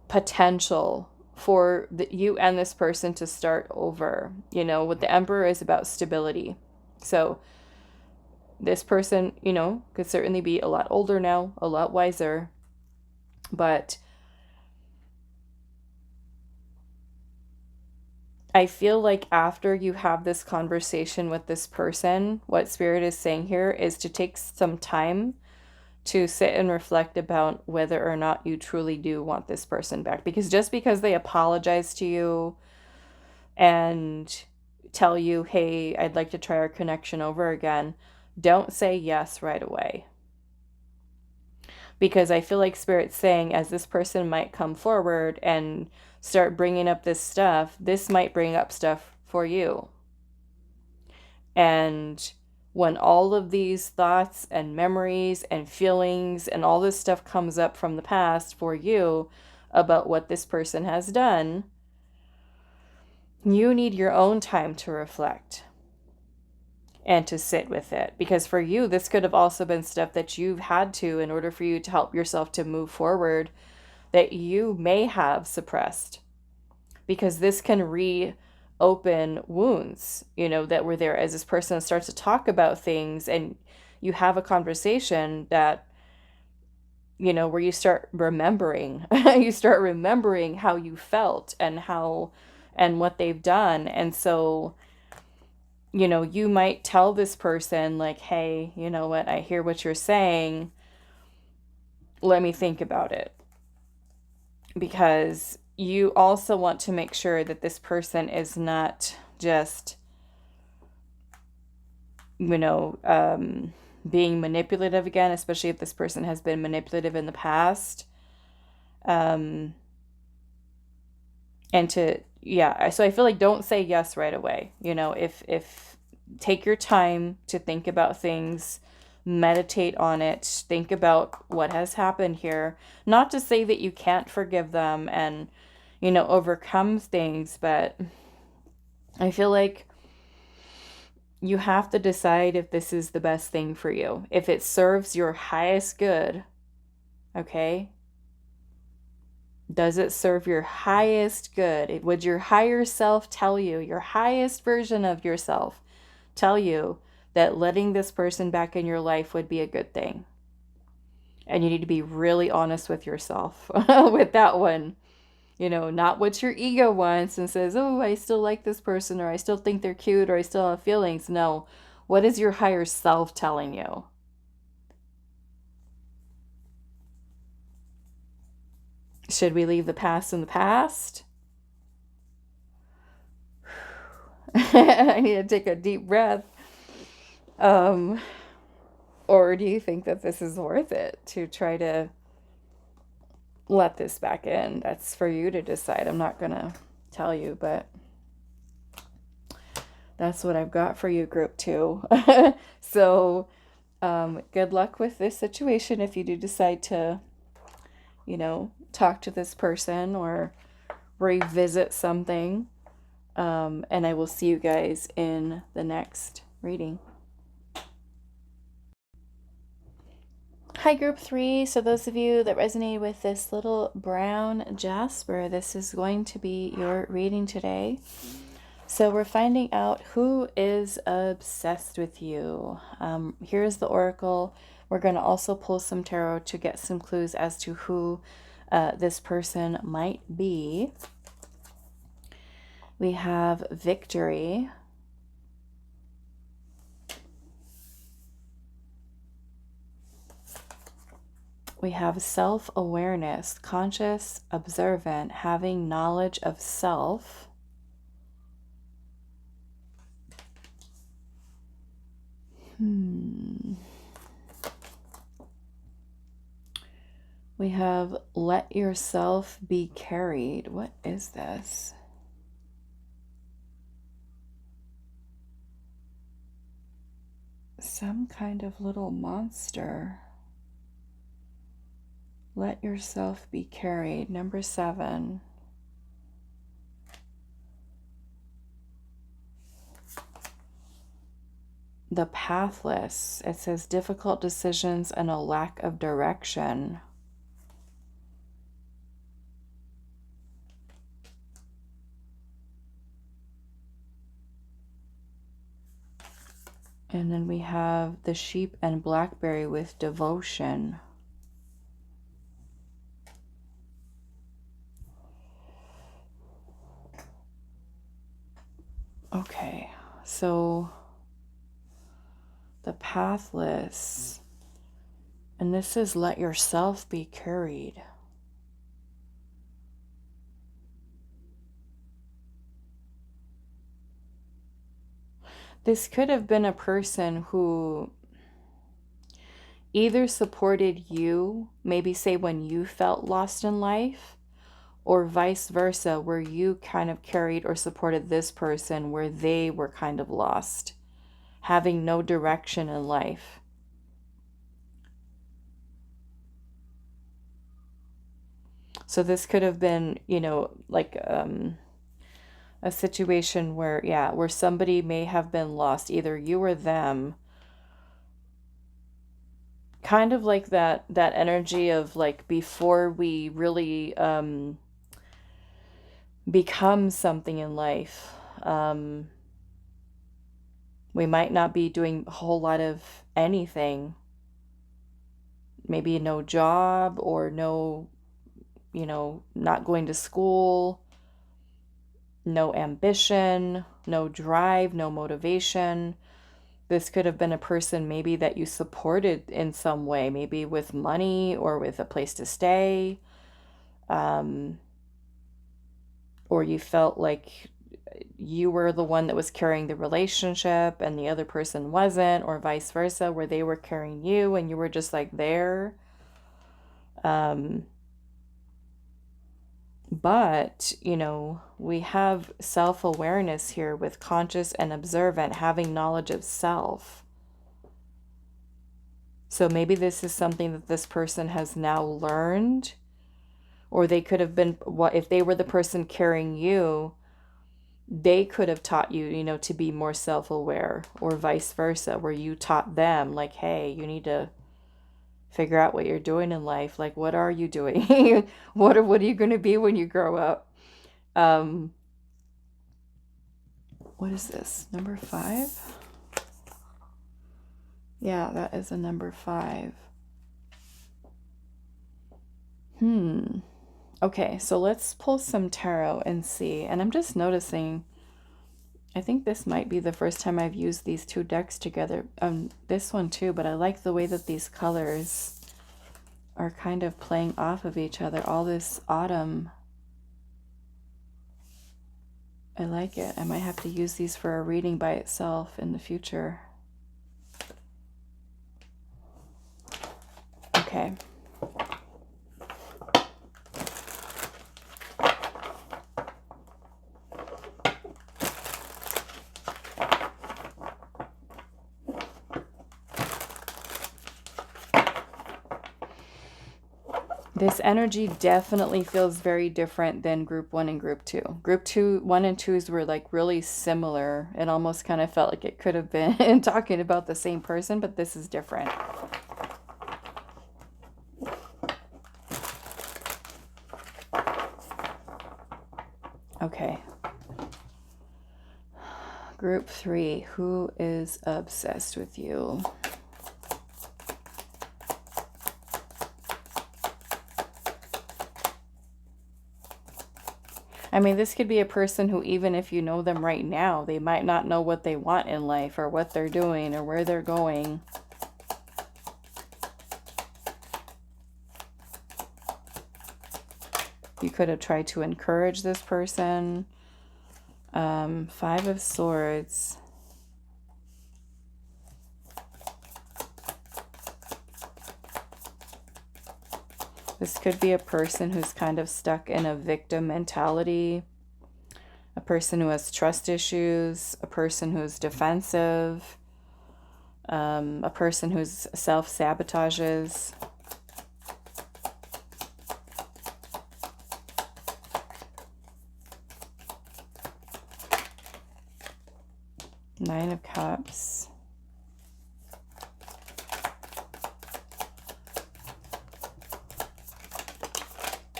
potential for you and this person to start over. You know, what the Emperor is about stability. So this person, you know, could certainly be a lot older now, a lot wiser, but I feel like after you have this conversation with this person, what Spirit is saying here is to take some time to sit and reflect about whether or not you truly do want this person back. Because just because they apologize to you and tell you, hey, I'd like to try our connection over again, don't say yes right away. Because I feel like Spirit's saying, as this person might come forward and start bringing up this stuff, this might bring up stuff for you. And when all of these thoughts and memories and feelings and all this stuff comes up from the past for you about what this person has done, you need your own time to reflect and to sit with it. Because for you, this could have also been stuff that you've had to, in order for you to help yourself to move forward, that you may have suppressed. Because this can reopen wounds, you know, that were there as this person starts to talk about things and you have a conversation that, you know, where you start remembering, you start remembering how you felt and how, and what they've done. And so, you know, you might tell this person like, hey, you know what, I hear what you're saying. Let me think about it. Because you also want to make sure that this person is not just, you know, being manipulative again, especially if this person has been manipulative in the past. And to, yeah, so I feel like don't say yes right away. You know, if take your time to think about things, meditate on it, think about what has happened here. Not to say that you can't forgive them and, you know, overcome things, but I feel like you have to decide if this is the best thing for you. If it serves your highest good, okay? Does it serve your highest good? Would your higher self tell you, your highest version of yourself, tell you that letting this person back in your life would be a good thing? And you need to be really honest with yourself with that one. You know, not what your ego wants and says, oh, I still like this person, or I still think they're cute, or I still have feelings. No, what is your higher self telling you? Should we leave the past in the past? I need to take a deep breath. Or do you think that this is worth it to try to let this back in? That's for you to decide. I'm not going to tell you, but that's what I've got for you, group 2. So good luck with this situation if you do decide to, you know, talk to this person or revisit something. And I will see you guys in the next reading. Hi, group 3. So those of you that resonate with this little brown Jasper, this is going to be your reading today. So we're finding out who is obsessed with you. Here's the oracle. We're going to also pull some tarot to get some clues as to who this person might be. We have Victory. We have self-awareness, conscious, observant, having knowledge of self. We have let yourself be carried. What is this? Some kind of little monster. Let yourself be carried. Number 7. The pathless. It says difficult decisions and a lack of direction. And then we have the sheep and blackberry with devotion. Okay, so the pathless, and this is let yourself be carried. This could have been a person who either supported you, maybe say when you felt lost in life, or vice versa, where you kind of carried or supported this person where they were kind of lost, having no direction in life. So this could have been, you know, like a situation where, yeah, where somebody may have been lost, either you or them. Kind of like that energy of like before we really become something in life. We might not be doing a whole lot of anything. Maybe no job or no, you know, not going to school, no ambition, no drive, no motivation. This could have been a person maybe that you supported in some way, maybe with money or with a place to stay. Or you felt like you were the one that was carrying the relationship and the other person wasn't, or vice versa, where they were carrying you and you were just like there. But, you know, we have self-awareness here with conscious and observant, having knowledge of self. So maybe this is something that this person has now learned, or they could have been, what if they were the person carrying you, they could have taught you, you know, to be more self-aware, or vice versa, where you taught them like, hey, you need to figure out what you're doing in life. Like, what are you doing? What are you going to be when you grow up? What is this? Number 5? Yeah, that is a number 5. Okay, so let's pull some tarot and see. And I'm just noticing, I think this might be the first time I've used these two decks together. This one too, but I like the way that these colors are kind of playing off of each other. All this autumn. I like it. I might have to use these for a reading by itself in the future. Okay. This energy definitely feels very different than group 1 and group 2. Group 1 and 2s were like really similar. It almost kind of felt like it could have been talking about the same person, but this is different. Okay. Group 3, who is obsessed with you? I mean, this could be a person who, even if you know them right now, they might not know what they want in life or what they're doing or where they're going. You could have tried to encourage this person. Five of Swords. This could be a person who's kind of stuck in a victim mentality, a person who has trust issues, a person who's defensive, a person who's self-sabotages. Nine of Cups.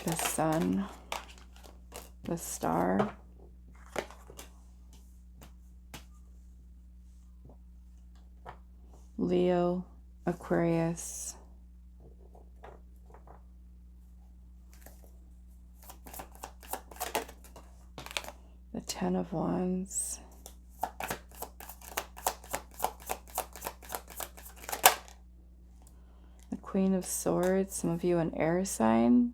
The Sun, the Star, Leo, Aquarius, the Ten of Wands, the Queen of Swords, some of you an air sign,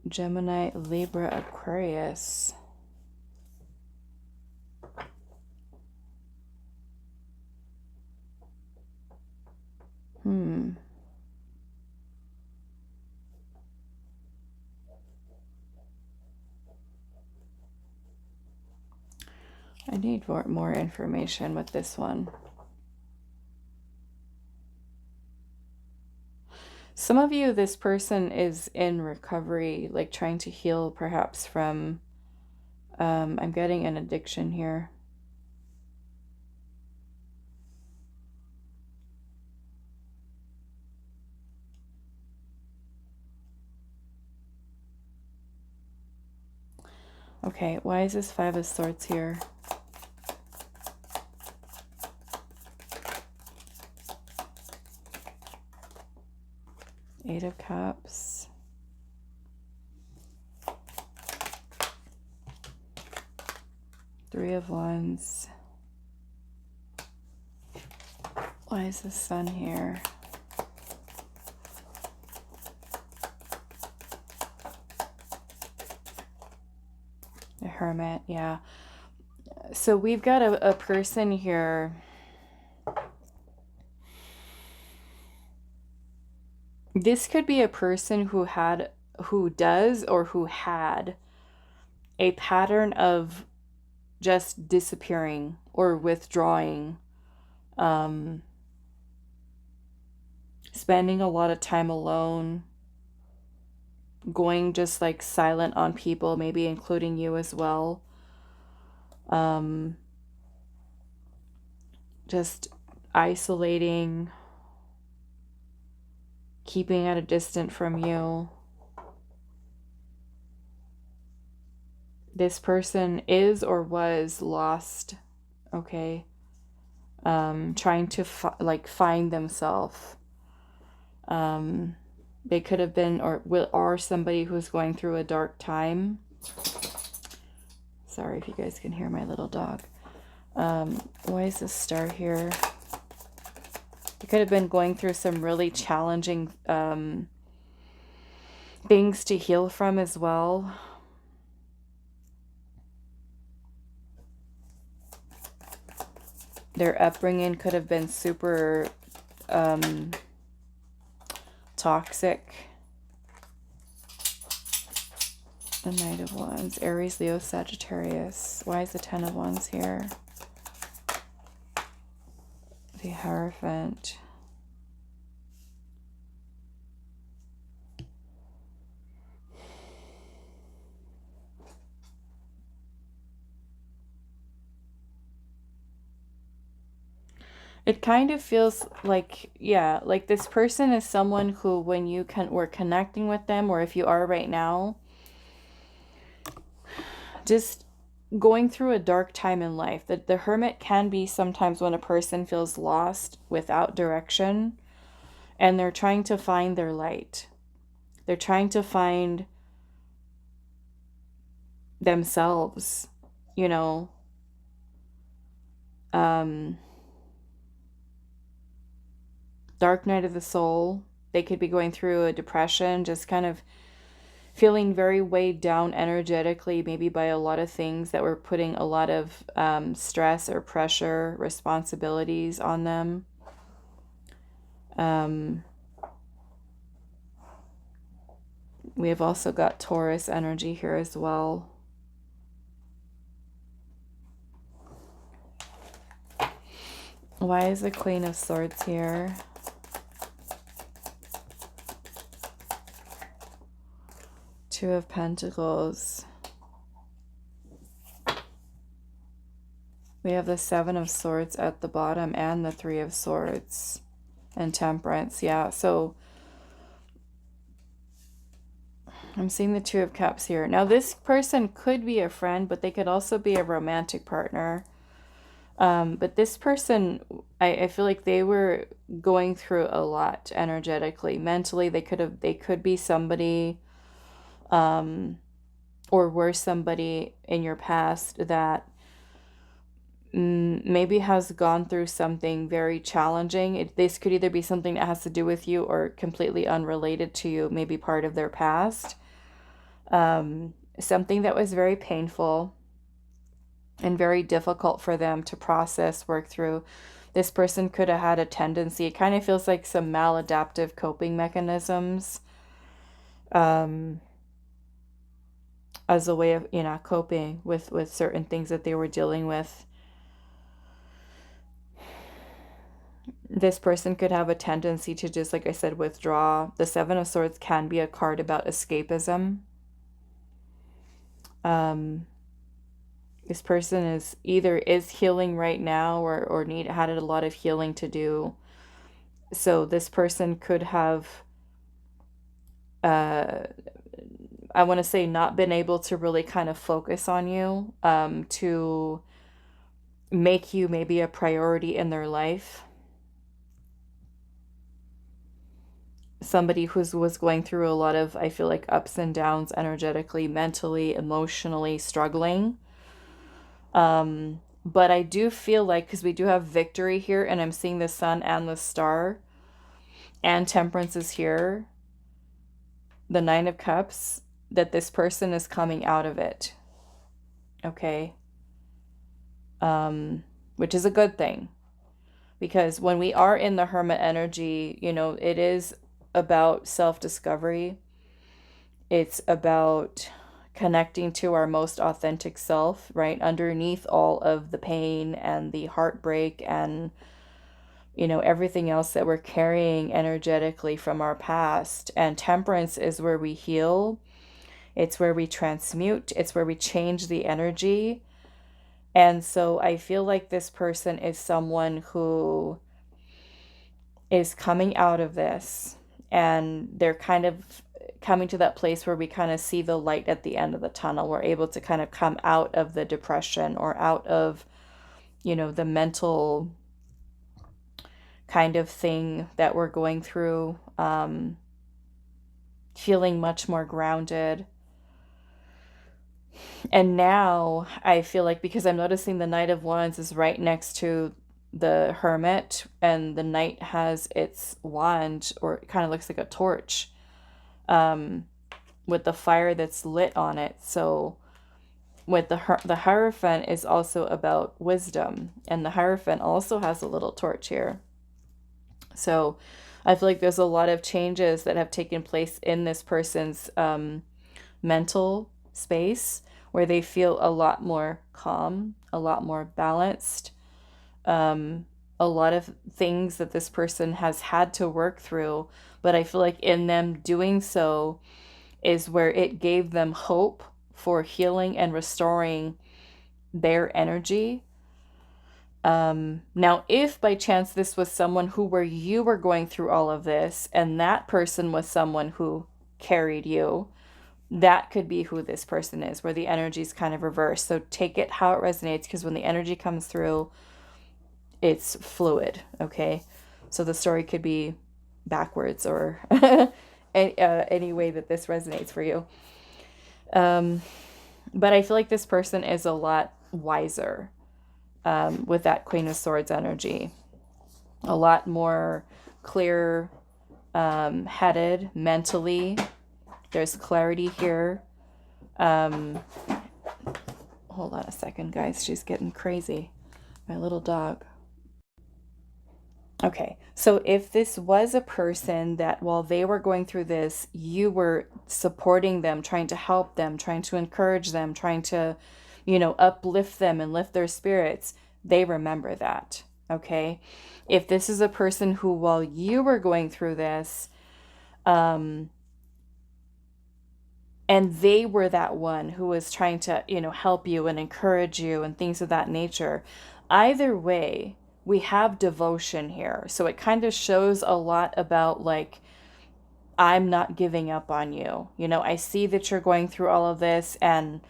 Gemini, Libra, Aquarius. I need more information with this one. Some of you, this person is in recovery, like trying to heal perhaps from, I'm getting an addiction here. Okay, why is this Five of Swords here? Eight of Cups. Three of Wands. Why is the Sun here? The Hermit, yeah. So we've got a person here. This could be a person who had a pattern of just disappearing or withdrawing, spending a lot of time alone, going just like silent on people, maybe including you as well. Just isolating, keeping at a distance from you. This person is or was lost, okay? Trying to find themselves. They could have been or are somebody who's going through a dark time. Sorry if you guys can hear my little dog. Why is this Star here? You could have been going through some really challenging things to heal from as well. Their upbringing could have been super toxic. The Knight of Wands, Aries, Leo, Sagittarius. Why is the Ten of Wands here? The Hierophant. It kind of feels like, yeah, like this person is someone who, when you were connecting with them, or if you are right now, just going through a dark time in life. That the Hermit can be sometimes when a person feels lost, without direction, and they're trying to find their light. They're trying to find themselves, you know. Um, dark night of the soul. They could be going through a depression, just kind of feeling very weighed down energetically, maybe by a lot of things that were putting a lot of stress or pressure, responsibilities on them. Um, we have also got Taurus energy here as well. Why is the Queen of Swords here? Two of Pentacles. We have the Seven of Swords at the bottom and the Three of Swords and Temperance. Yeah, so I'm seeing the Two of Cups here. Now, this person could be a friend, but they could also be a romantic partner. But this person, I feel like they were going through a lot energetically. Mentally, they could be somebody, or were somebody in your past that maybe has gone through something very challenging. This could either be something that has to do with you or completely unrelated to you, maybe part of their past. Something that was very painful and very difficult for them to process, work through. This person could have had a tendency, it kind of feels like some maladaptive coping mechanisms, as a way of, coping with certain things that they were dealing with. This person could have a tendency to just, like I said, withdraw. The Seven of Swords can be a card about escapism. This person is healing right now, or had a lot of healing to do. So this person could have, I want to say, not been able to really kind of focus on you, to make you maybe a priority in their life. Somebody who was going through a lot of, I feel like, ups and downs energetically, mentally, emotionally, struggling. But I do feel like, because we do have victory here, and I'm seeing the Sun and the Star, and Temperance is here, the Nine of Cups, that this person is coming out of it. Okay? Which is a good thing. Because when we are in the Hermit energy, it is about self-discovery. It's about connecting to our most authentic self, right? Underneath all of the pain and the heartbreak and, everything else that we're carrying energetically from our past. And Temperance is where we heal. It's where we transmute. It's where we change the energy. And so I feel like this person is someone who is coming out of this, and they're kind of coming to that place where we kind of see the light at the end of the tunnel. We're able to kind of come out of the depression, or out of, the mental kind of thing that we're going through, feeling much more grounded. And now I feel like, because I'm noticing the Knight of Wands is right next to the Hermit, and the Knight has its wand, or it kind of looks like a torch, with the fire that's lit on it. So with the Hierophant is also about wisdom, and the Hierophant also has a little torch here. So I feel like there's a lot of changes that have taken place in this person's mental space, where they feel a lot more calm, a lot more balanced. A lot of things that this person has had to work through, but I feel like in them doing so is where it gave them hope for healing and restoring their energy. Now, if by chance this was someone where you were going through all of this, and that person was someone who carried you, that could be who this person is, where the energy is kind of reversed. So take it how it resonates, because when the energy comes through, it's fluid, okay? So the story could be backwards, or any way that this resonates for you. But I feel like this person is a lot wiser with that Queen of Swords energy. A lot more clear headed mentally. There's clarity here. Hold on a second, guys. She's getting crazy. My little dog. Okay, so if this was a person that while they were going through this, you were supporting them, trying to help them, trying to encourage them, trying to, uplift them and lift their spirits, they remember that. Okay, if this is a person who while you were going through this, and they were that one who was trying to, help you and encourage you and things of that nature, either way, we have devotion here. So it kind of shows a lot about like, I'm not giving up on you. I see that you're going through all of this, and,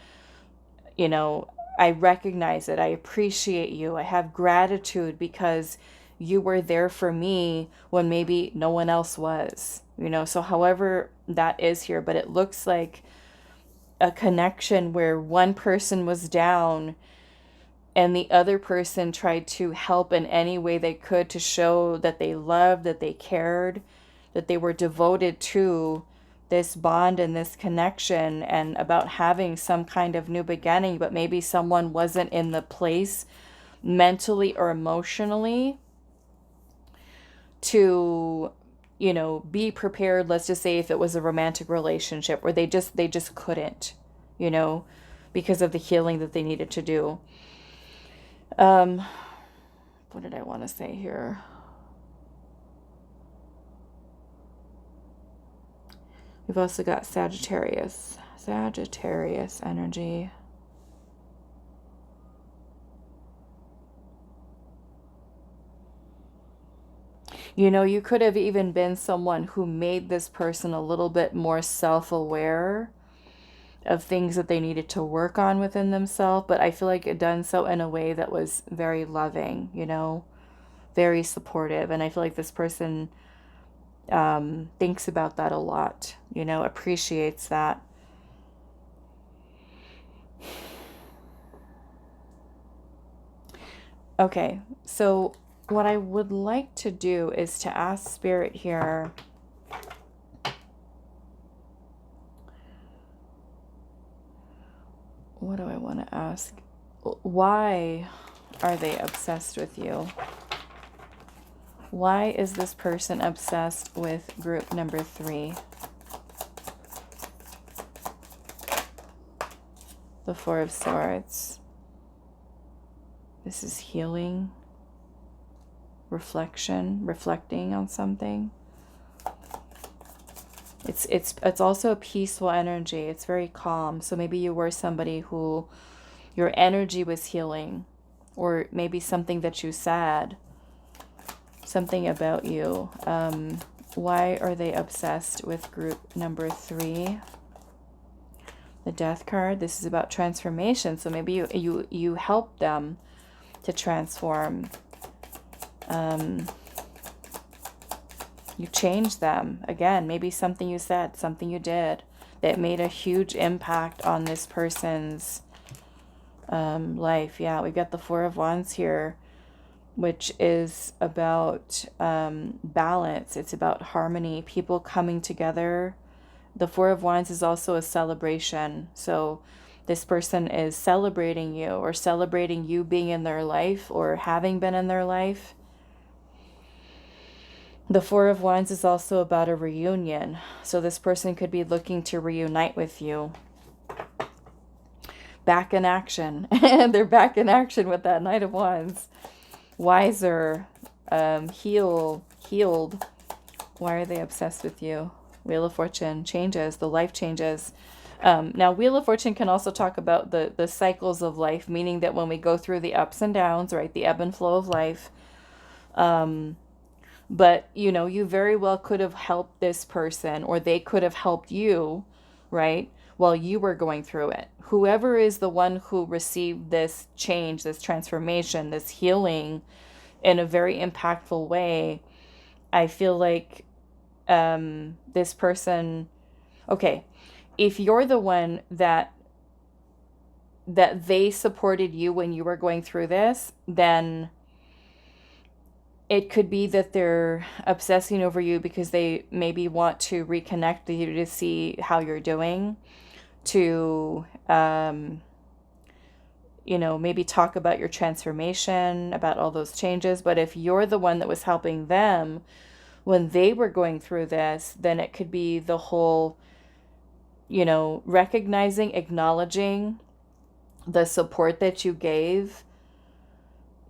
I recognize it. I appreciate you. I have gratitude because you were there for me when maybe no one else was, so however that is here, but it looks like a connection where one person was down and the other person tried to help in any way they could to show that they loved, that they cared, that they were devoted to this bond and this connection and about having some kind of new beginning, but maybe someone wasn't in the place mentally or emotionally to be prepared. Let's just say if it was a romantic relationship where they just couldn't, because of the healing that they needed to do. What did I want to say here? We've also got Sagittarius energy. You could have even been someone who made this person a little bit more self-aware of things that they needed to work on within themselves, but I feel like it done so in a way that was very loving, very supportive. And I feel like this person thinks about that a lot, appreciates that. Okay, so what I would like to do is to ask Spirit here, what do I want to ask? Why are they obsessed with you? Why is this person obsessed with group number 3? The Four of Swords. This is healing, reflecting on something. It's also a peaceful energy. It's very calm. So maybe you were somebody who your energy was healing, or maybe something that you said, something about you. Why are they obsessed with group number 3? The Death card. This is about transformation. So maybe you help them to transform. You change them. Again, maybe something you said, something you did that made a huge impact on this person's life. Yeah, we've got the Four of Wands here, which is about balance. It's about harmony, people coming together. The Four of Wands is also a celebration. So this person is celebrating you, or celebrating you being in their life or having been in their life. The Four of Wands is also about a reunion. So this person could be looking to reunite with you. Back in action. They're back in action with that Knight of Wands. Wiser, healed. Why are they obsessed with you? Wheel of Fortune changes. The life changes. Now, Wheel of Fortune can also talk about the cycles of life, meaning that when we go through the ups and downs, right, the ebb and flow of life, but, you very well could have helped this person, or they could have helped you, right, while you were going through it. Whoever is the one who received this change, this transformation, this healing in a very impactful way, I feel like this person, okay, if you're the one that that they supported you when you were going through this, then it could be that they're obsessing over you because they maybe want to reconnect with you to see how you're doing, to, maybe talk about your transformation, about all those changes. But if you're the one that was helping them when they were going through this, then it could be the whole, recognizing, acknowledging the support that you gave,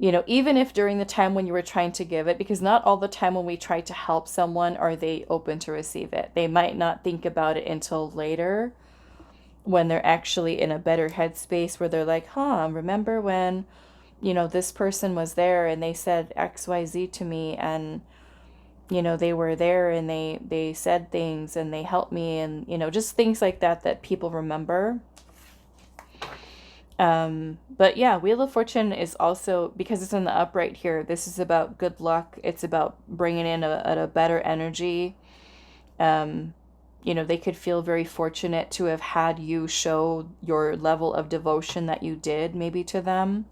even if during the time when you were trying to give it, because not all the time when we try to help someone are they open to receive it. They might not think about it until later when they're actually in a better headspace where they're like, remember when, this person was there and they said XYZ to me, and, they were there and they said things and they helped me, and, just things like that that people remember. But yeah, Wheel of Fortune is also, because it's in the upright here, this is about good luck. It's about bringing in a better energy. They could feel very fortunate to have had you show your level of devotion that you did maybe to them.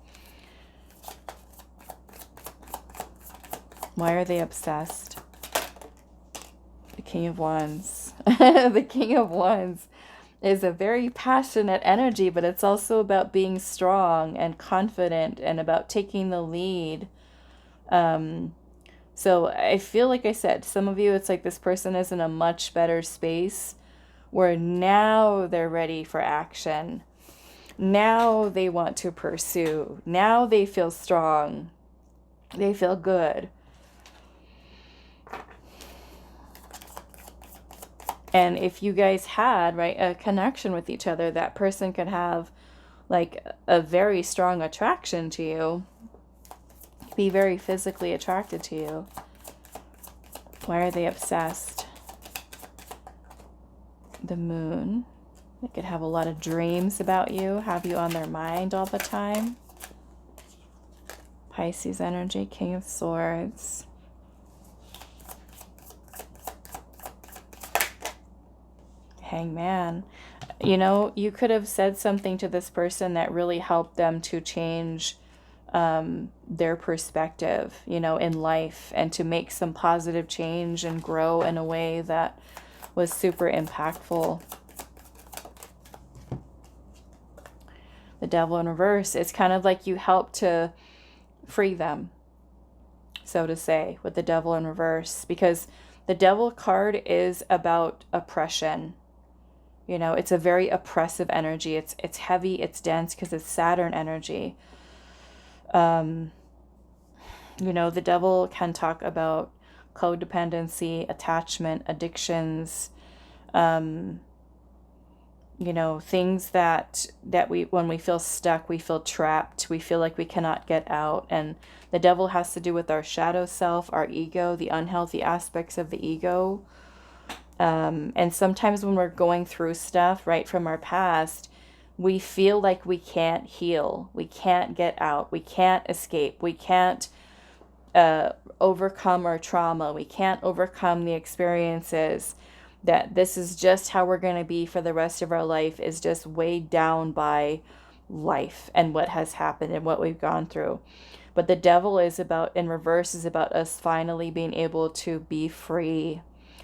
Why are they obsessed? The King of Wands. The King of Wands is a very passionate energy, but it's also about being strong and confident and about taking the lead. So I feel like I said, some of you, it's like this person is in a much better space where now they're ready for action. Now they want to pursue. Now they feel strong. They feel good. And if you guys had, right, a connection with each other, that person could have like a very strong attraction to you, be very physically attracted to you. Why are they obsessed? The Moon. They could have a lot of dreams about you, have you on their mind all the time. Pisces energy, King of Swords. Hangman. You could have said something to this person that really helped them to change their perspective, in life, and to make some positive change and grow in a way that was super impactful. The Devil in reverse. It's kind of like you helped to free them, so to say, with the Devil in reverse, because the Devil card is about oppression. It's a very oppressive energy. It's heavy, it's dense because it's Saturn energy. The Devil can talk about codependency, attachment, addictions, things that we, when we feel stuck, we feel trapped, we feel like we cannot get out. And the Devil has to do with our shadow self, our ego, the unhealthy aspects of the ego. And sometimes when we're going through stuff, right, from our past, we feel like we can't heal, we can't get out, we can't escape, we can't overcome our trauma, we can't overcome the experiences, that this is just how we're going to be for the rest of our life, is just weighed down by life and what has happened and what we've gone through. But the Devil is about, in reverse, is about us finally being able to be free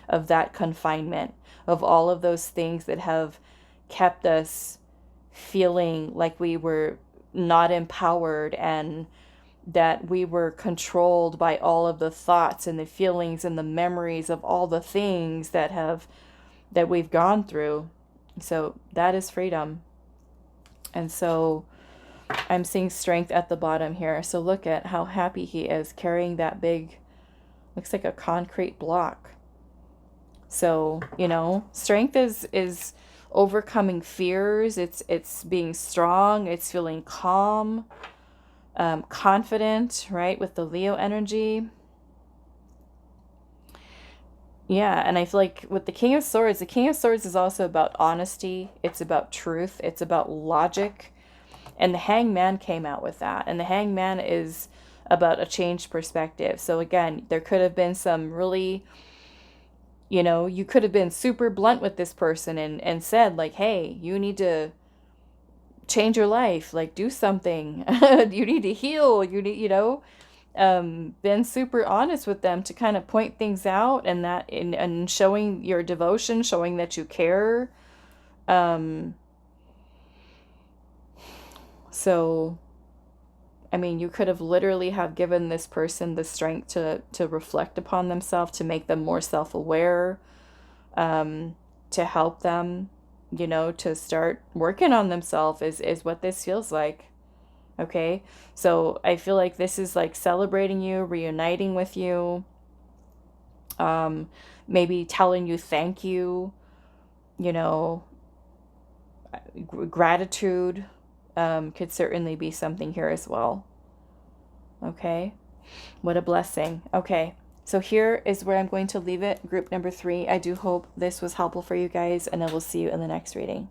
of that confinement, of all of those things that have kept us feeling like we were not empowered, and that we were controlled by all of the thoughts and the feelings and the memories of all the things that we've gone through. So that is freedom. And so I'm seeing strength at the bottom here. So look at how happy he is carrying that big, looks like a concrete block. So, strength is overcoming fears. It's being strong. It's feeling calm, confident, right? With the Leo energy. Yeah. And I feel like with the King of Swords is also about honesty. It's about truth. It's about logic. And the Hangman came out with that. And the Hangman is about a changed perspective. So again, there could have been some really, you could have been super blunt with this person and said like, hey, you need to change your life, like do something. You need to heal. You need, been super honest with them to kind of point things out, and that and showing your devotion, showing that you care. Um, so I mean, you could have literally have given this person the strength to reflect upon themselves, to make them more self-aware, um, to help them, to start working on themselves is what this feels like. Okay? So I feel like this is like celebrating you, reuniting with you, um, maybe telling you thank you, you know, gratitude, could certainly be something here as well. Okay? What a blessing. Okay. So here is where I'm going to leave it. Group number 3. I do hope this was helpful for you guys, and I will see you in the next reading.